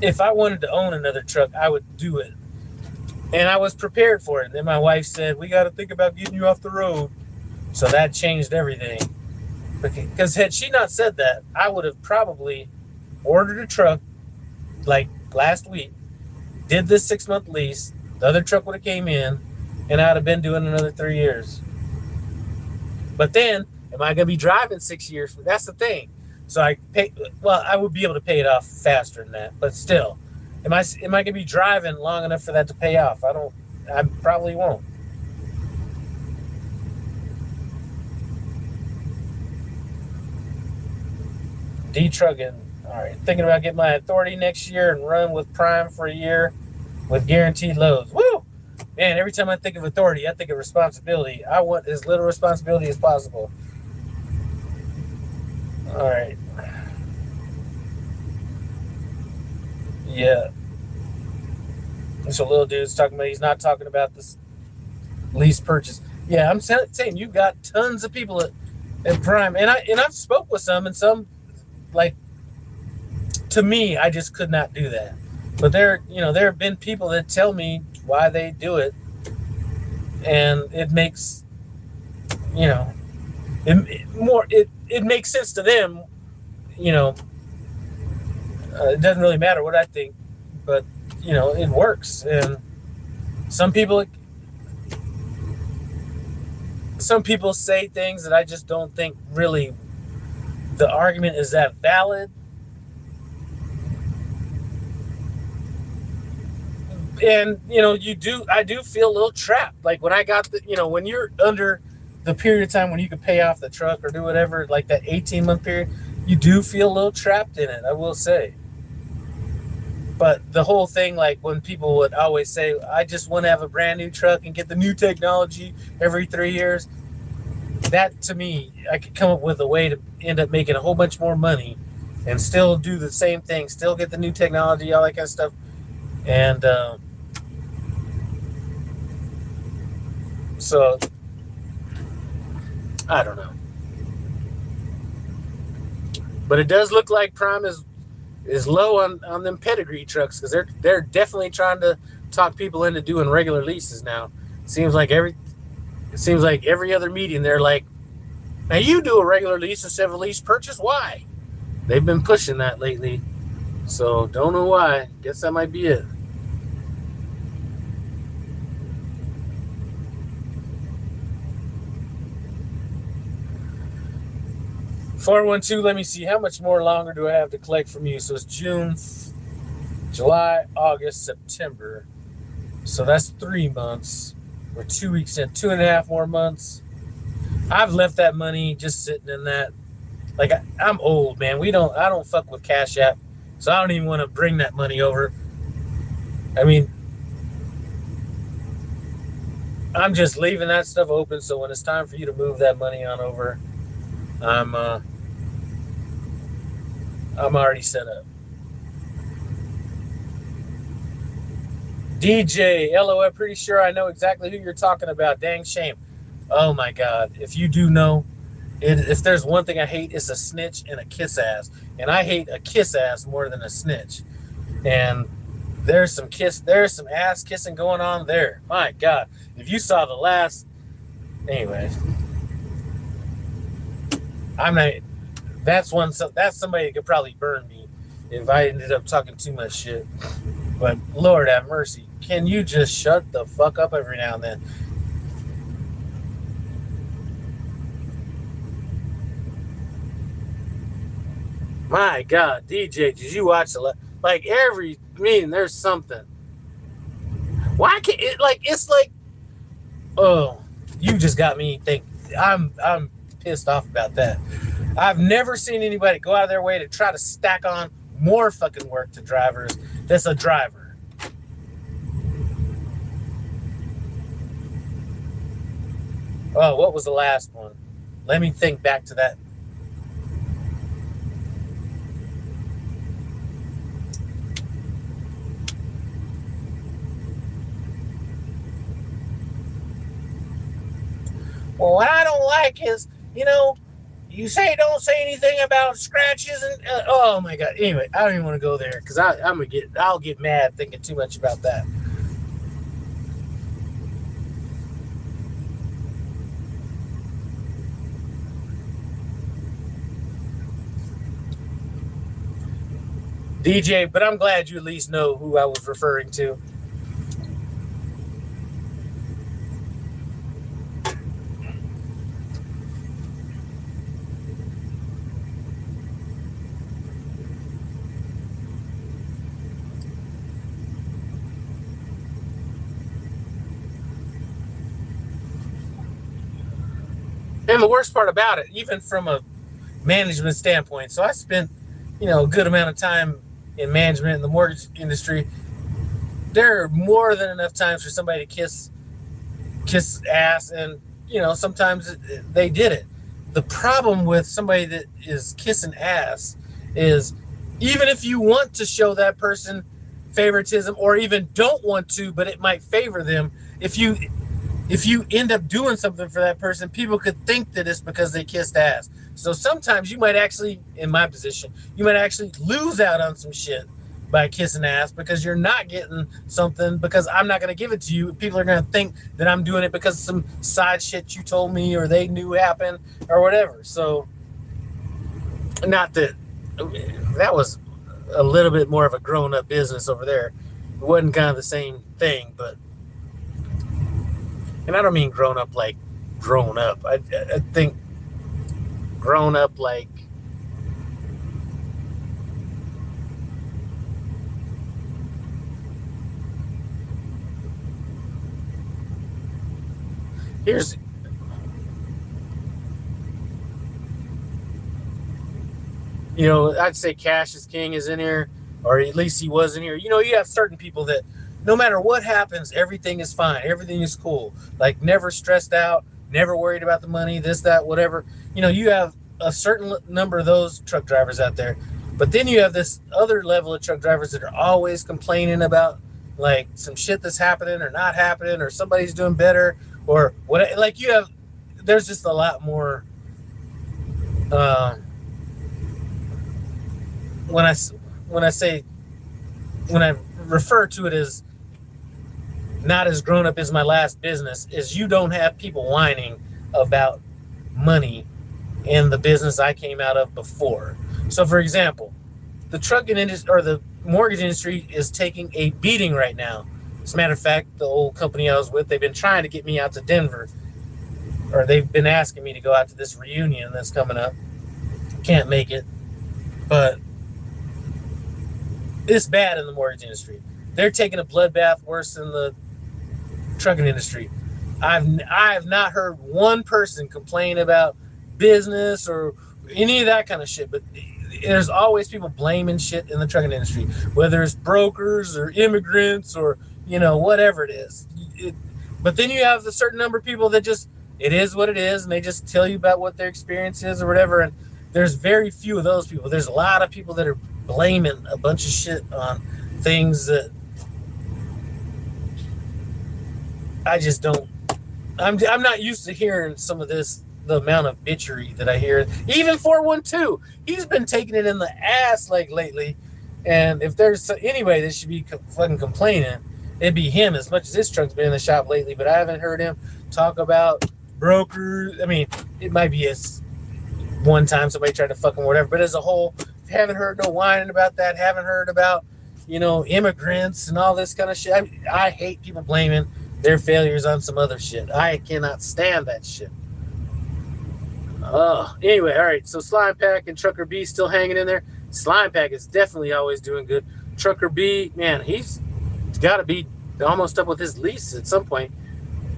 if I wanted to own another truck, I would do it, and I was prepared for it. And then my wife said, we got to think about getting you off the road, so that changed everything. Because had she not said that, I would have probably ordered a truck like last week, did this 6-month lease, the other truck would have came in, and I'd have been doing another 3 years. But then, am I going to be driving 6 years? That's the thing. So I would be able to pay it off faster than that, but still, am I going to be driving long enough for that to pay off? I probably won't. D-trucking. All right, thinking about getting my authority next year and run with Prime for a year with guaranteed loads. Woo! Man, every time I think of authority, I think of responsibility. I want as little responsibility as possible. All right. Yeah. So little dude's talking about, he's not talking about this lease purchase. Yeah, I'm saying you've got tons of people at Prime, and I've spoke with some, and some, like, to me, I just could not do that. But there have been people that tell me why they do it, and it makes, it makes sense to them. It doesn't really matter what I think, but it works. And some people say things that I just don't think really the argument is that valid. And I do feel a little trapped. Like when I got when you're under the period of time when you can pay off the truck or do whatever, like that 18-month period, you do feel a little trapped in it, I will say. But the whole thing, like when people would always say, I just want to have a brand new truck and get the new technology every 3 years, that to me, I could come up with a way to end up making a whole bunch more money and still do the same thing, still get the new technology, all that kind of stuff. And so I don't know, but it does look like Prime is low on them pedigree trucks, because they're definitely trying to talk people into doing regular leases now. It seems like every other meeting they're like, now you do a regular lease instead of a lease purchase. Why? They've been pushing that lately. So don't know why. Guess that might be it. $412, let me see. How much more longer do I have to collect from you? So it's June, July, August, September. So that's 3 months. We're 2 weeks in, 2.5 more months. I've left that money just sitting in that. Like, I'm old, man. I don't fuck with Cash App. So I don't even want to bring that money over. I mean, I'm just leaving that stuff open. So when it's time for you to move that money on over, I'm already set up. DJ, LO, I'm pretty sure I know exactly who you're talking about. Dang shame. Oh my God. If you do know, if there's one thing I hate, it's a snitch and a kiss ass. And I hate a kiss ass more than a snitch. And there's some ass kissing going on there. My God. If you saw the last, anyway, that's somebody that could probably burn me if I ended up talking too much shit. But Lord have mercy. Can you just shut the fuck up every now and then? My God, DJ, did you watch like every meeting? There's something. Why can't it it's like? Oh, you just got me thinking. I'm pissed off about that. I've never seen anybody go out of their way to try to stack on more fucking work to drivers. That's a driver. Oh, what was the last one? Let me think back to that. Well, what I don't like is, you don't say anything about scratches and oh my God. Anyway, I don't even want to go there because I'll get mad thinking too much about that. DJ, but I'm glad you at least know who I was referring to. And the worst part about it, even from a management standpoint, so I spent, a good amount of time in management in the mortgage industry. There are more than enough times for somebody to kiss ass, and sometimes they did it. The problem with somebody that is kissing ass is, even if you want to show that person favoritism, or even don't want to, but it might favor them, if you end up doing something for that person, people could think that it's because they kissed ass. So sometimes you might actually, in my position, you might actually lose out on some shit by kissing ass because you're not getting something, because I'm not going to give it to you. People are going to think that I'm doing it because of some side shit you told me or they knew happened or whatever. So not that was a little bit more of a grown-up business over there. It wasn't kind of the same thing, but, and I don't mean grown up like grown up. I think grown up like here's I'd say Cash is King is in here, or at least he was in here. You have certain people that no matter what happens, everything is fine. Everything is cool. Like, never stressed out, never worried about the money, this, that, whatever. You have a certain number of those truck drivers out there. But then you have this other level of truck drivers that are always complaining about, like, some shit that's happening or not happening, or somebody's doing better, or what. Like, there's just a lot more. When I refer to it as not as grown up as my last business is you don't have people whining about money in the business I came out of before. So, for example, the trucking industry or the mortgage industry is taking a beating right now. As a matter of fact, the old company I was with, they've been trying to get me out to Denver, or they've been asking me to go out to this reunion that's coming up. Can't make it, but it's bad in the mortgage industry. They're taking a bloodbath worse than the trucking industry. I've not heard one person complain about business or any of that kind of shit, but there's always people blaming shit in the trucking industry, whether it's brokers or immigrants or whatever it is. But then you have the certain number of people that just, it is what it is, and they just tell you about what their experience is or whatever. And there's very few of those people. There's a lot of people that are blaming a bunch of shit on things that I just don't. I'm not used to hearing some of this, the amount of bitchery that I hear. Even 412, he's been taking it in the ass like lately. And if there's anybody that should be fucking complaining, it'd be him, as much as his truck's been in the shop lately. But I haven't heard him talk about brokers. I mean, it might be as one time somebody tried to fuck him or whatever. But as a whole, haven't heard no whining about that. Haven't heard about, immigrants and all this kind of shit. I hate people blaming their failures on some other shit. I cannot stand that shit. Anyway, all right. So Slime Pack and Trucker B still hanging in there. Slime Pack is definitely always doing good. Trucker B, man, he's got to be almost up with his lease at some point.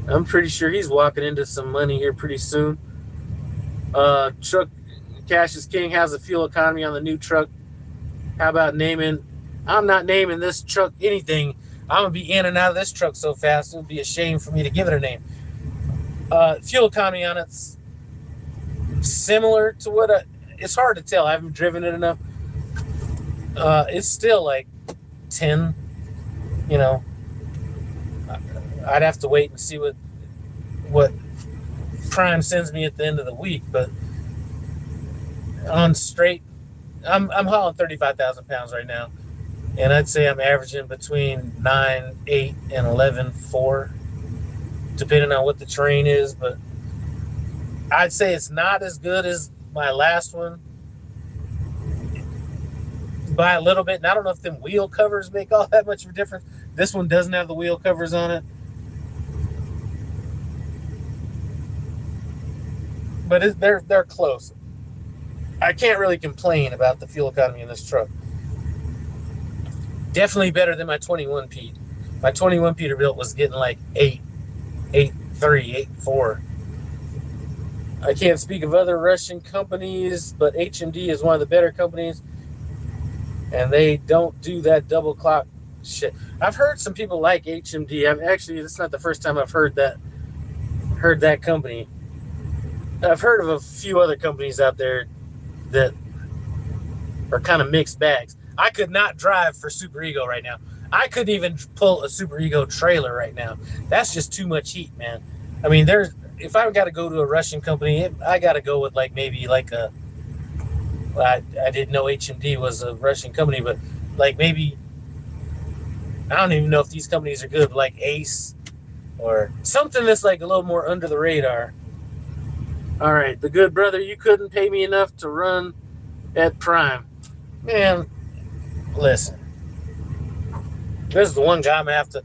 I'm pretty sure he's walking into some money here pretty soon. Truck Cash is King has a fuel economy on the new truck. How about naming? I'm not naming this truck anything. I'm going to be in and out of this truck so fast, it would be a shame for me to give it a name. Fuel economy on it's similar to what it's hard to tell. I haven't driven it enough. It's still like 10, I'd have to wait and see what Prime sends me at the end of the week, but on straight, I'm hauling 35,000 pounds right now. And I'd say I'm averaging between 9.8 and 11.4, depending on what the terrain is. But I'd say it's not as good as my last one by a little bit. And I don't know if them wheel covers make all that much of a difference. This one doesn't have the wheel covers on it. But they're close. I can't really complain about the fuel economy in this truck. Definitely better than my 21 Pete. My 21 Peterbilt was getting like 8.3, 8.4. I can't speak of other Russian companies, but HMD is one of the better companies, and they don't do that double clock shit. I've heard some people like HMD. Actually, this is not the first time I've heard that company. I've heard of a few other companies out there that are kind of mixed bags. I could not drive for Super Ego right now. I couldn't even pull a Super Ego trailer right now. That's just too much heat, man. I mean, if I got to go to a Russian company, I got to go with I didn't know HMD was a Russian company, but maybe, I don't even know if these companies are good, like Ace or something that's like a little more under the radar. All right, the good brother, you couldn't pay me enough to run at Prime. Man, listen. This is the one guy I'm going to have to...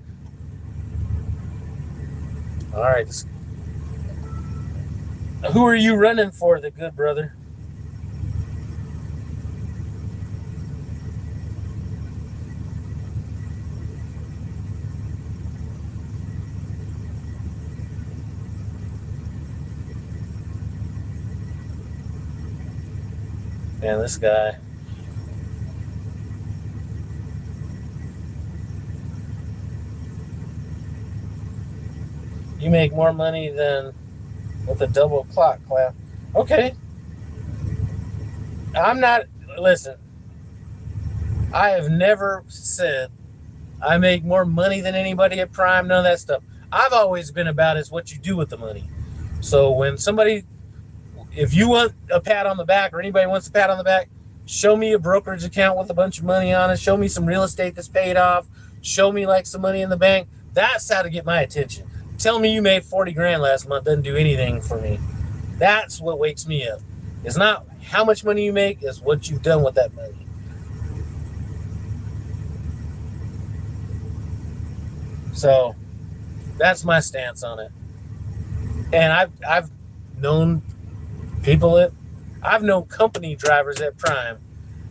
All right. Who are you running for, the good brother? Man, this guy. You make more money than with a double clock clap. Okay. Listen, I have never said I make more money than anybody at Prime, none of that stuff. I've always been about is what you do with the money. So when if you want a pat on the back or anybody wants a pat on the back, show me a brokerage account with a bunch of money on it. Show me some real estate that's paid off. Show me some money in the bank. That's how to get my attention. Tell me you made 40 grand last month doesn't do anything for me. That's what wakes me up. It's not how much money you make, it's what you've done with that money. So that's my stance on it. And I've known people I've known company drivers at Prime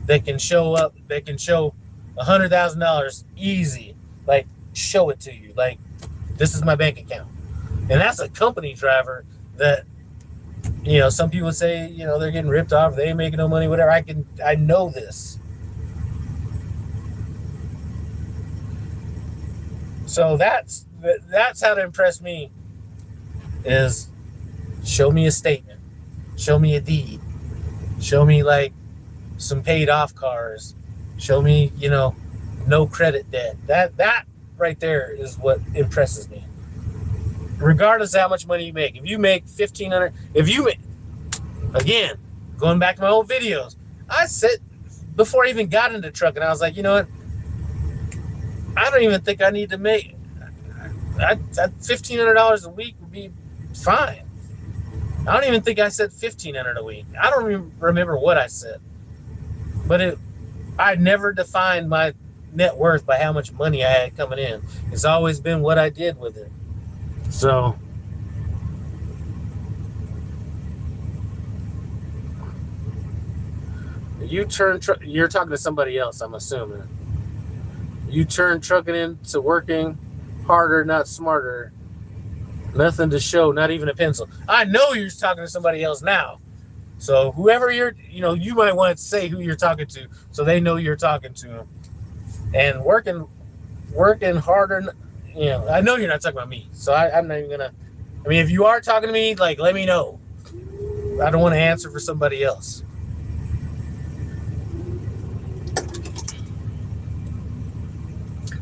that can show up, that can show $100,000 easy, like show it to you, like this is my bank account. And that's a company driver that, you know, some people say, you know, they're getting ripped off, they ain't making no money, whatever. I know this. So that's how to impress me, is show me a statement, show me a deed, show me like some paid off cars, show me, you know, no credit debt. That right there is what impresses me. Regardless of how much money you make. If you make $1,500, if you make, again, going back to my old videos, I said before I even got into trucking, I was like, you know what? I don't even think I need to make $1,500 a week would be fine. I don't even think I said $1,500 a week. I don't even remember what I said. But I never defined my net worth by how much money I had coming in. It's always been what I did with it. So you're talking to somebody else, I'm assuming. You turn trucking into working harder, not smarter. Nothing to show, not even a pencil. I know you're talking to somebody else now. So whoever you might want to say who you're talking to so they know you're talking to them. And working harder, you know, I know you're not talking about me. So I'm not even going to, I mean, if you are talking to me, like, let me know. I don't want to answer for somebody else.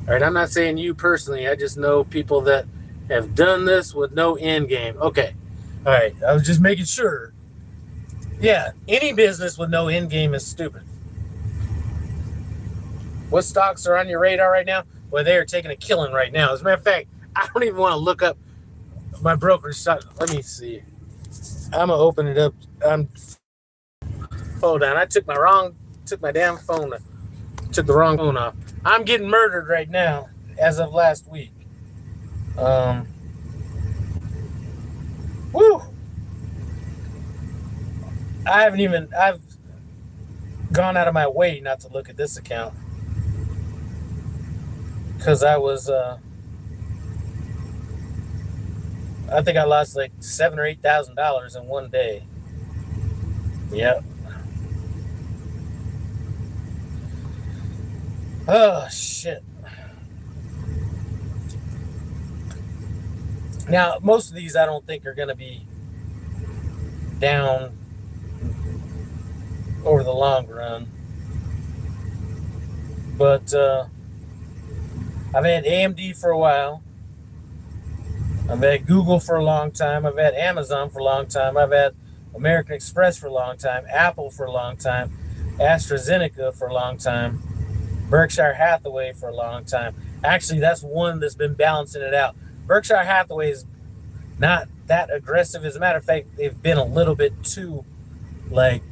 All right, I'm not saying you personally. I just know people that have done this with no end game. Okay. All right. I was just making sure. Yeah, any business with no end game is stupid. What stocks are on your radar right now? Well, they are taking a killing right now. As a matter of fact, I don't even want to look up my brokerage stock. Let me see. I'm going to open it up. Hold on. I took my damn phone. Took the wrong phone off. I'm getting murdered right now as of last week. Woo! I've gone out of my way not to look at this account. Because I was, I think I lost like $7,000 or $8,000 in one day. Yep. Oh, shit. Now, most of these I don't think are going to be down over the long run. But I've had AMD for a while. I've had Google for a long time. I've had Amazon for a long time. I've had American Express for a long time. Apple for a long time. AstraZeneca for a long time. Berkshire Hathaway for a long time. Actually, that's one that's been balancing it out. Berkshire Hathaway is not that aggressive. As a matter of fact, they've been a little bit too, like,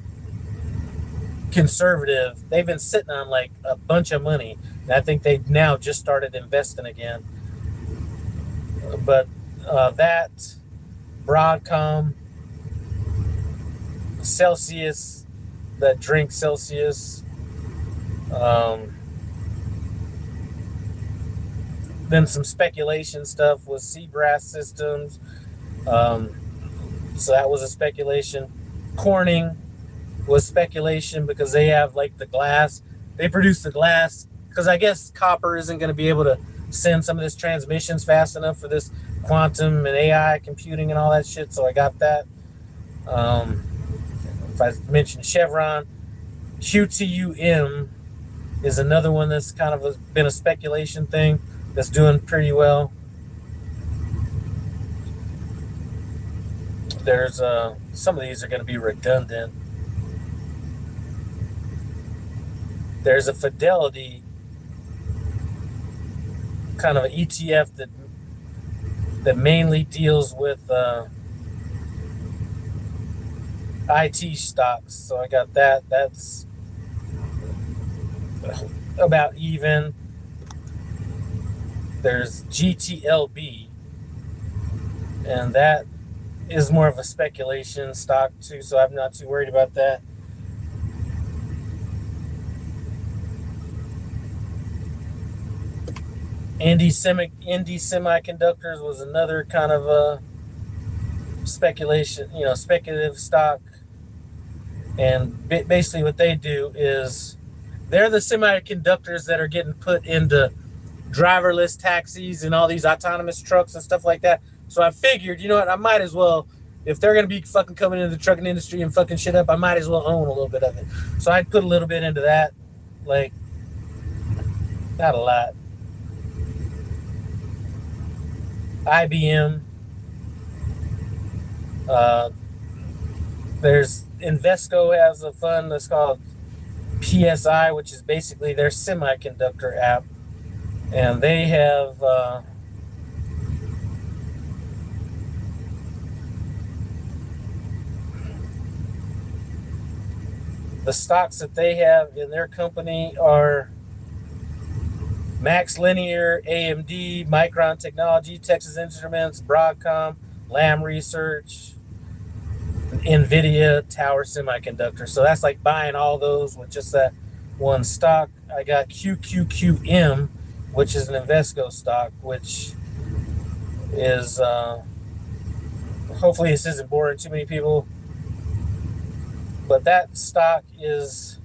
conservative. They've been sitting on, like, a bunch of money. And I think they've now just started investing again. But that, Broadcom, Celsius, that drink Celsius, then some speculation stuff with Seabrass Systems. So that was a speculation. Corning was speculation because they have like the glass. They produce the glass because I guess copper isn't going to be able to send some of this transmissions fast enough for this quantum and AI computing and all that shit. So I got that. If I mentioned Chevron, QTUM is another one that's kind of been a speculation thing that's doing pretty well. There's some of these are going to be redundant. There's a Fidelity kind of an ETF that mainly deals with IT stocks. So I got that. That's about even. There's GTLB, and that is more of a speculation stock too, so I'm not too worried about that. Indie Semiconductors was another kind of a speculative stock. And basically what they do is they're the semiconductors that are getting put into driverless taxis and all these autonomous trucks and stuff like that. So I figured, you know what, I might as well, if they're going to be fucking coming into the trucking industry and fucking shit up, I might as well own a little bit of it. So I'd put a little bit into that. Like, not a lot. IBM. There's Invesco has a fund that's called PSI, which is basically their semiconductor app. And they have the stocks that they have in their company are Max Linear, AMD, Micron Technology, Texas Instruments, Broadcom, Lam Research, NVIDIA, Tower Semiconductor. So that's like buying all those with just that one stock. I got QQQM, which is an Invesco stock, which is, hopefully this isn't boring too many people, but that stock is,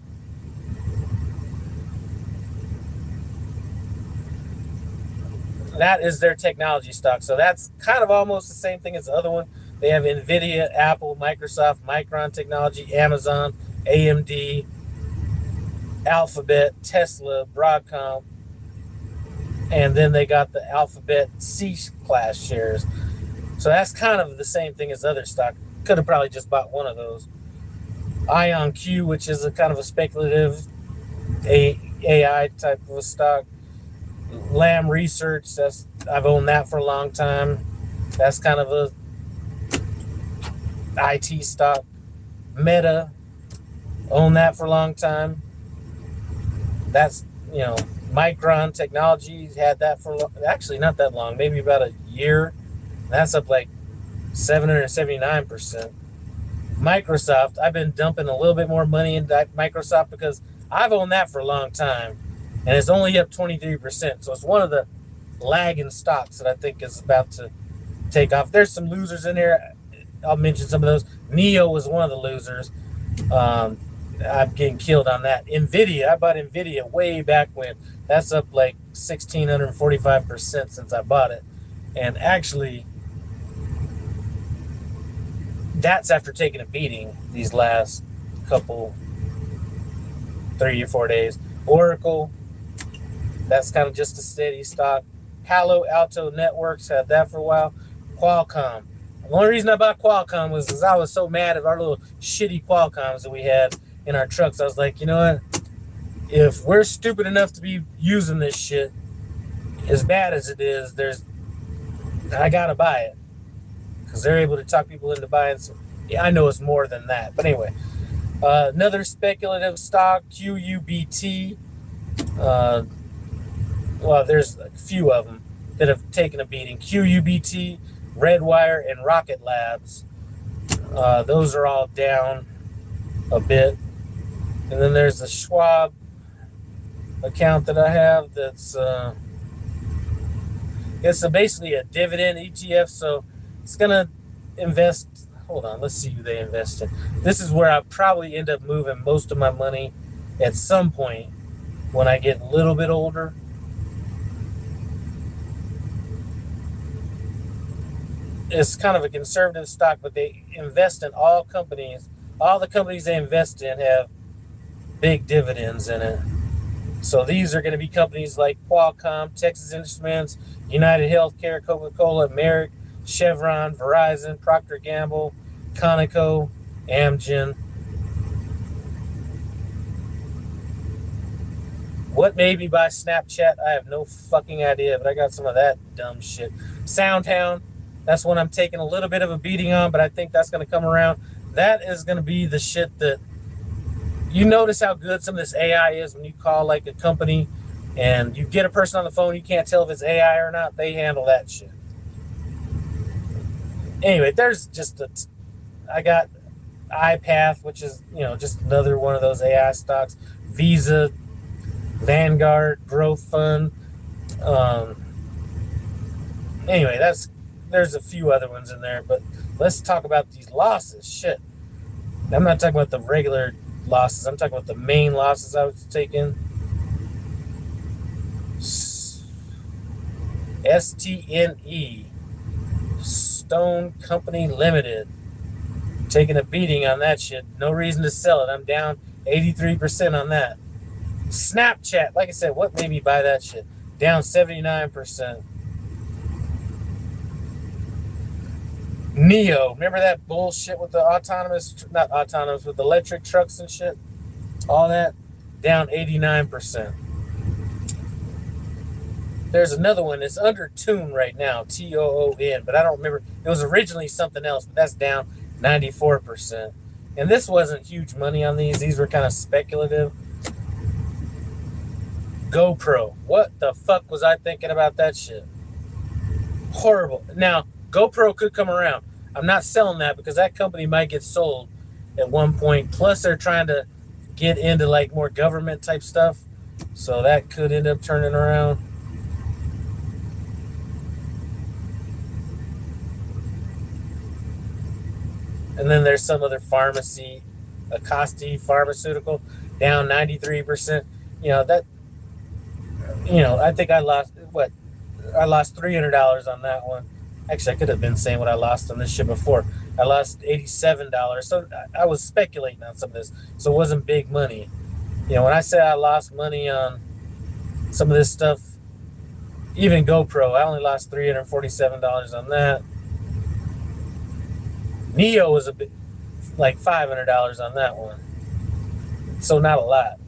that is their technology stock. So that's kind of almost the same thing as the other one. They have NVIDIA, Apple, Microsoft, Micron Technology, Amazon, AMD, Alphabet, Tesla, Broadcom, and then they got the Alphabet C-class shares. So that's kind of the same thing as other stock. Could have probably just bought one of those. IonQ, which is a kind of a speculative AI type of a stock. Lam Research, I've owned that for a long time. That's kind of a IT stock. Meta, owned that for a long time. That's, Micron Technology had that for actually not that long, maybe about a year. That's up like 779%. Microsoft, I've been dumping a little bit more money into Microsoft because I've owned that for a long time, and it's only up 23%. So it's one of the lagging stocks that I think is about to take off. There's some losers in there. I'll mention some of those. NEO was one of the losers. I'm getting killed on that. NVIDIA, I bought NVIDIA way back when. That's up like 1,645% since I bought it. And actually, that's after taking a beating these last couple 3 or 4 days. Oracle, that's kind of just a steady stock. Palo Alto Networks, had that for a while. Qualcomm. The only reason I bought Qualcomm was because I was so mad at our little shitty Qualcomms that we had in our trucks. I was like, you know what? If we're stupid enough to be using this shit, as bad as it is, I gotta buy it. Because they're able to talk people into buying some. Yeah, I know it's more than that. But anyway, another speculative stock, QUBT. Well, there's a few of them that have taken a beating. QUBT, Redwire, and Rocket Labs. Those are all down a bit. And then there's the Schwab account that I have that's it's basically a dividend ETF. So it's going to invest. Hold on, let's see who they invest in. This is where I probably end up moving most of my money at some point when I get a little bit older. It's kind of a conservative stock, but they invest in all companies. All the companies they invest in have big dividends in it. So these are going to be companies like Qualcomm, Texas Instruments, United Healthcare, Coca-Cola, Merrick, Chevron, Verizon, Procter & Gamble, Conoco, Amgen, What made me buy Snapchat? I have no fucking idea, but I got some of that dumb shit. SoundHound, that's one I'm taking a little bit of a beating on, but I think that's going to come around. That is going to be the shit that you notice how good some of this AI is when you call like a company and you get a person on the phone, you can't tell if it's AI or not. They handle that shit. Anyway, there's just I got iPath, which is, just another one of those AI stocks. Visa, Vanguard, Growth Fund. Anyway, there's a few other ones in there, but let's talk about these losses. Shit. I'm not talking about the regular losses. I'm talking about the main losses I was taking. STNE, Stone Company Limited. Taking a beating on that shit. No reason to sell it. I'm down 83% on that. Snapchat, like I said, what made me buy that shit? Down 79%. Neo, remember that bullshit with the with electric trucks and shit? All that, down 89%. There's another one that's under Toon right now, TOON, but I don't remember. It was originally something else, but that's down 94%. And this wasn't huge money on these. These were kind of speculative. GoPro. What the fuck was I thinking about that shit? Horrible. Now, GoPro could come around. I'm not selling that because that company might get sold at one point. Plus, they're trying to get into like more government type stuff. So that could end up turning around. And then there's some other pharmacy, Acosti Pharmaceutical, down 93%. I think I lost $300 on that one. Actually, I could have been saying what I lost on this shit before. I lost $87. So I was speculating on some of this. So it wasn't big money. When I say I lost money on some of this stuff, even GoPro, I only lost $347 on that. Neo was a bit like $500 on that one. So not a lot.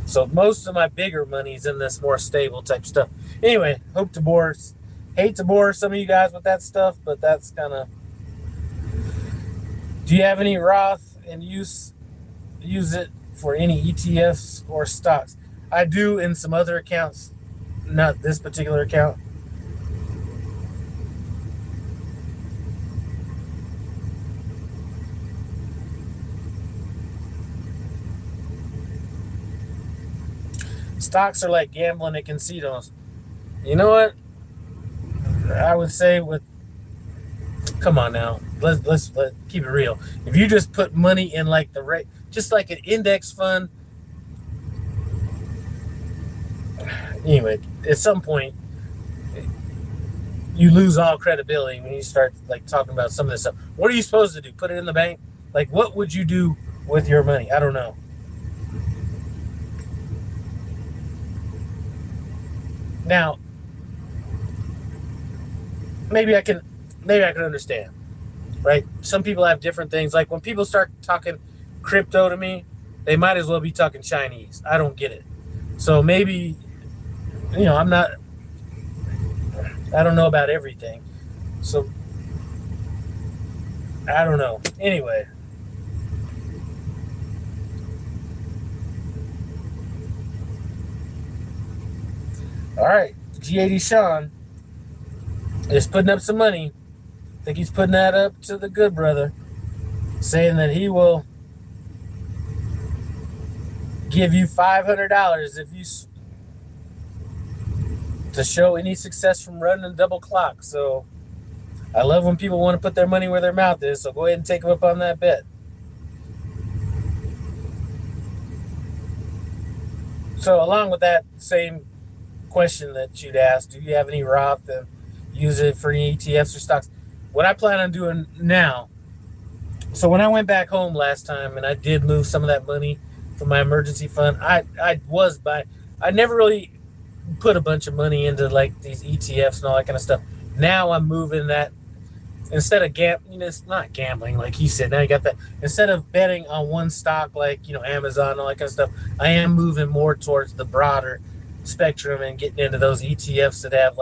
So most of my bigger money's in this more stable type stuff. Anyway, hate to bore some of you guys with that stuff, but that's kind of. Do you have any Roth and use it for any ETFs or stocks? I do in some other accounts, not this particular account. Stocks are like gambling at casinos. You know what? I would say come on now, let's keep it real. If you just put money in like just like an index fund, anyway, at some point you lose all credibility when you start like talking about some of this stuff. What are you supposed to do? Put it in the bank? Like, what would you do with your money? I don't know. Now, maybe I can understand, right? Some people have different things. Like when people start talking crypto to me, they might as well be talking Chinese. I don't get it. So maybe, I don't know about everything. So I don't know. Anyway. All right, G80 Sean is putting up some money. I think he's putting that up to the good brother, saying that he will give you $500 if you to show any success from running a double clock. So I love when people want to put their money where their mouth is. So go ahead and take him up on that bet. So along with that same question that you'd asked, do you have any Roth and use it for any ETFs or stocks? What I plan on doing now, so when I went back home last time and I did move some of that money from my emergency fund, I never really put a bunch of money into like these ETFs and all that kind of stuff. Now I'm moving that instead of it's not gambling like he said. Now you got that. Instead of betting on one stock like Amazon and all that kind of stuff, I am moving more towards the broader spectrum and getting into those ETFs that have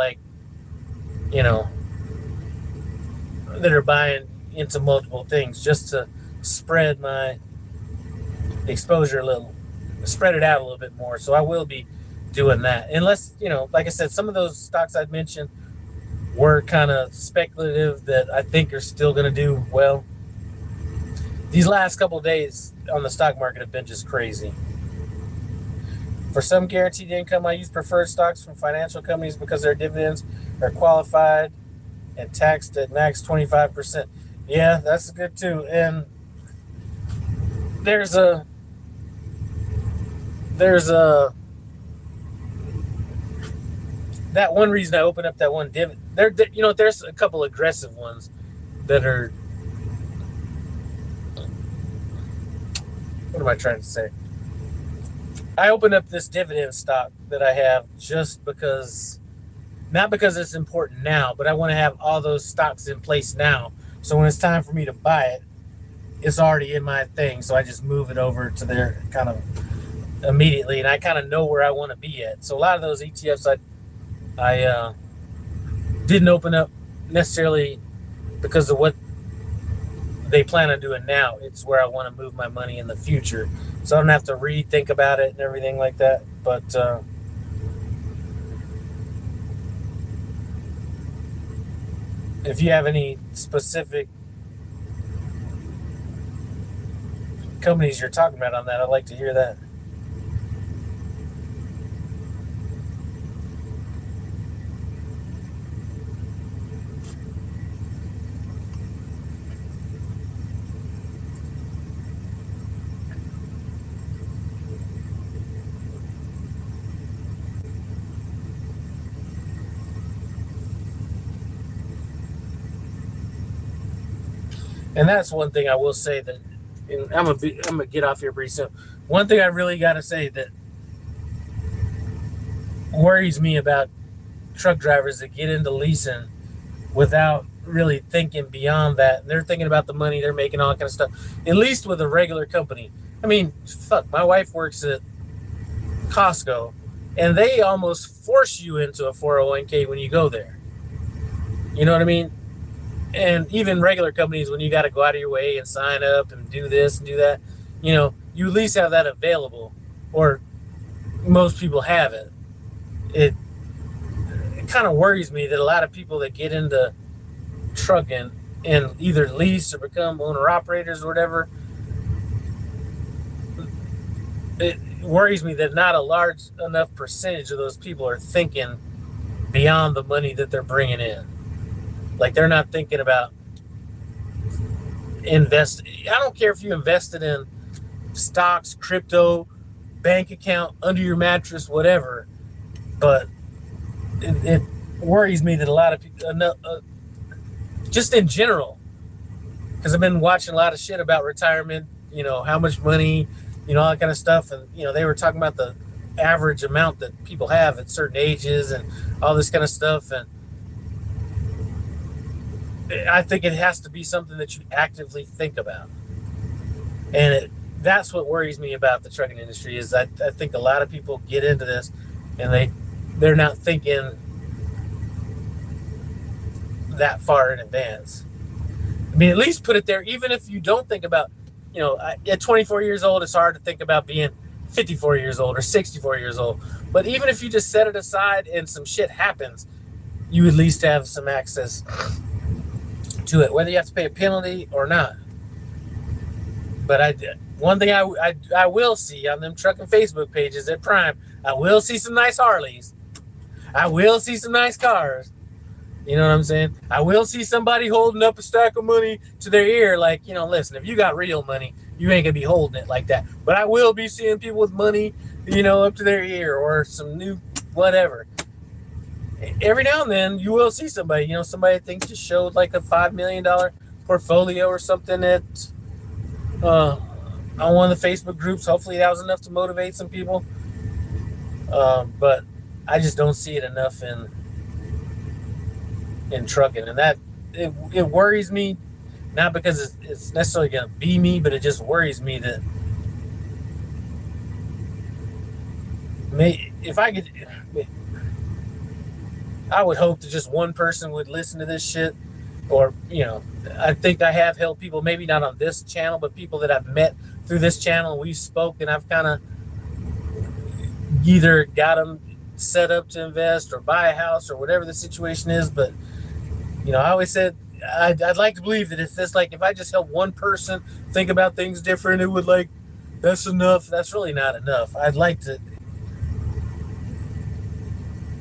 that are buying into multiple things just to spread my exposure a little, spread it out a little bit more. So I will be doing that. Unless, like I said, some of those stocks I'd mentioned were kind of speculative that I think are still going to do well. These last couple of days on the stock market have been just crazy. For some guaranteed income, I use preferred stocks from financial companies because their dividends are qualified and taxed at max 25%. Yeah, that's good too. And there's a that one reason I opened up that one dividend. There's a couple aggressive ones that are. What am I trying to say? I opened up this dividend stock that I have just because, not because it's important now, but I want to have all those stocks in place now. So when it's time for me to buy it, it's already in my thing. So I just move it over to there kind of immediately, and I kind of know where I want to be at. So a lot of those ETFs I didn't open up necessarily because of what they plan on doing now. It's where I want to move my money in the future, so I don't have to rethink about it and everything like that. But if you have any specific companies you're talking about on that, I'd like to hear that. And that's one thing I will say that, and I'm gonna get off here pretty soon. One thing I really got to say that worries me about truck drivers that get into leasing without really thinking beyond that. They're thinking about the money they're making, all that kind of stuff. At least with a regular company. I mean, fuck, my wife works at Costco, and they almost force you into a 401k when you go there. You know what I mean? And even regular companies, when you got to go out of your way and sign up and do this and do that, you at least have that available, or most people have it. It kind of worries me that a lot of people that get into trucking and either lease or become owner operators or whatever, it worries me that not a large enough percentage of those people are thinking beyond the money that they're bringing in. Like, they're not thinking about invest. I don't care if you invested in stocks, crypto, bank account, under your mattress, whatever. But it worries me that a lot of people, just in general, because I've been watching a lot of shit about retirement, how much money, all that kind of stuff. And, they were talking about the average amount that people have at certain ages and all this kind of stuff. And I think it has to be something that you actively think about. And that's what worries me about the trucking industry is I think a lot of people get into this and they're not thinking that far in advance. I mean, at least put it there. Even if you don't think about, at 24 years old, it's hard to think about being 54 years old or 64 years old. But even if you just set it aside and some shit happens, you at least have some access to it, whether you have to pay a penalty or not. But one thing I will see on them trucking Facebook pages at Prime, I will see some nice Harleys. I will see some nice cars. You know what I'm saying? I will see somebody holding up a stack of money to their ear like, listen, if you got real money, you ain't going to be holding it like that. But I will be seeing people with money, up to their ear or some new whatever. Every now and then you will see somebody, somebody I think just showed like a $5 million portfolio or something at on one of the Facebook groups. Hopefully that was enough to motivate some people. But I just don't see it enough in trucking. And it worries me, not because it's necessarily going to be me, but it just worries me that if I could, I would hope that just one person would listen to this shit. Or, I think I have helped people, maybe not on this channel, but people that I've met through this channel. We've spoken. I've kind of either got them set up to invest or buy a house or whatever the situation is. But, I always said I'd like to believe that if I just help one person think about things different, it would that's enough. That's really not enough. I'd like to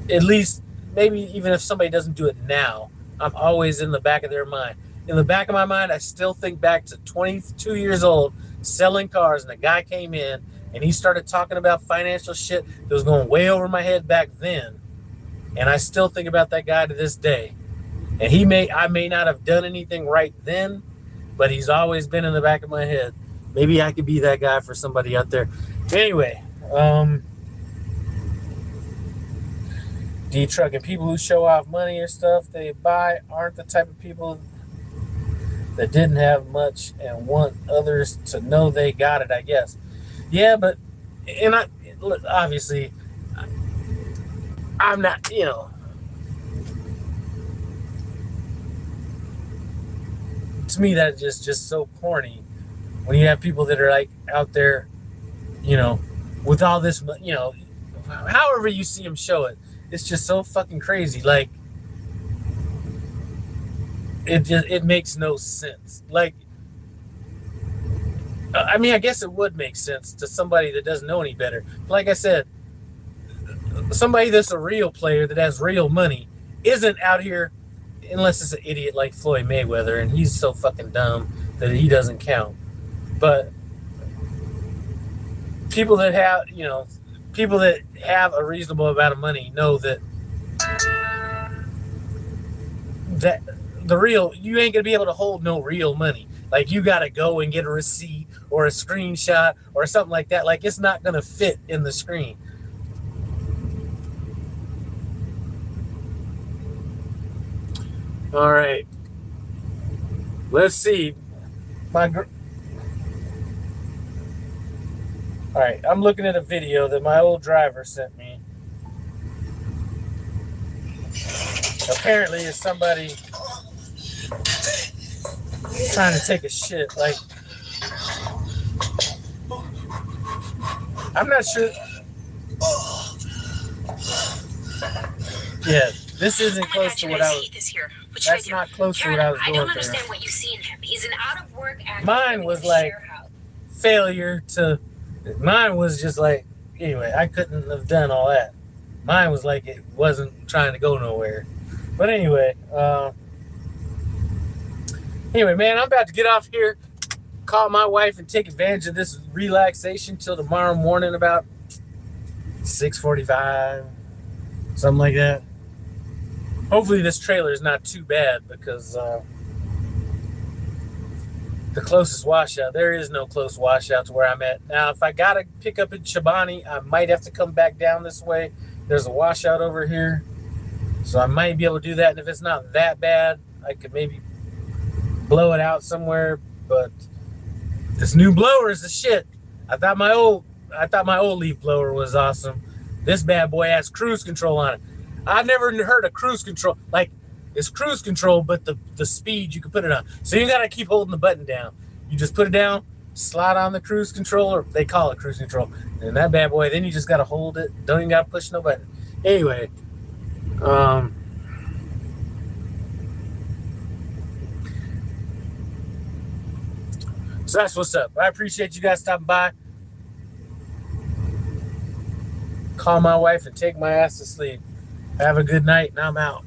at least, maybe even if somebody doesn't do it now, I'm always in the back of their mind. In the back of my mind, I still think back to 22 years old, selling cars, and a guy came in and he started talking about financial shit that was going way over my head back then. And I still think about that guy to this day. And I may not have done anything right then, but he's always been in the back of my head. Maybe I could be that guy for somebody out there. Anyway, D-Truck, and people who show off money or stuff they buy aren't the type of people that didn't have much and want others to know they got it, I guess. Yeah, but, obviously, I'm not, to me that's just so corny when you have people that are out there, with all this, however you see them show it. It's just so fucking crazy. It makes no sense. I guess it would make sense to somebody that doesn't know any better. Like I said, somebody that's a real player that has real money isn't out here, unless it's an idiot like Floyd Mayweather, and he's so fucking dumb that he doesn't count. But people that have a reasonable amount of money know that you ain't gonna be able to hold no real money. You gotta go and get a receipt or a screenshot or something like that. It's not gonna fit in the screen. All right, let's see. All right, I'm looking at a video that my old driver sent me. Apparently, it's somebody trying to take a shit. I'm not sure. Yeah, this isn't close to what I was. That's not close to what I was going through. I don't understand what you see in him. He's an out of work actor. Mine was failure to. Mine was just anyway, I couldn't have done all that. Mine was it wasn't trying to go nowhere. But anyway, man, I'm about to get off here, call my wife, and take advantage of this relaxation till tomorrow morning about 6:45, something like that. Hopefully this trailer is not too bad because the closest washout, there is no close washout to where I'm at. Now, if I got to pick up in Chobani, I might have to come back down this way. There's a washout over here, so I might be able to do that. And if it's not that bad, I could maybe blow it out somewhere. But this new blower is the shit. I thought my old leaf blower was awesome. This bad boy has cruise control on it. I've never heard of cruise control. It's cruise control, but the speed you can put it on. So you got to keep holding the button down. You just put it down, slide on the cruise control, or they call it cruise control. And that bad boy, then you just got to hold it. Don't even got to push no button. Anyway, so that's what's up. I appreciate you guys stopping by. Call my wife and take my ass to sleep. Have a good night, and I'm out.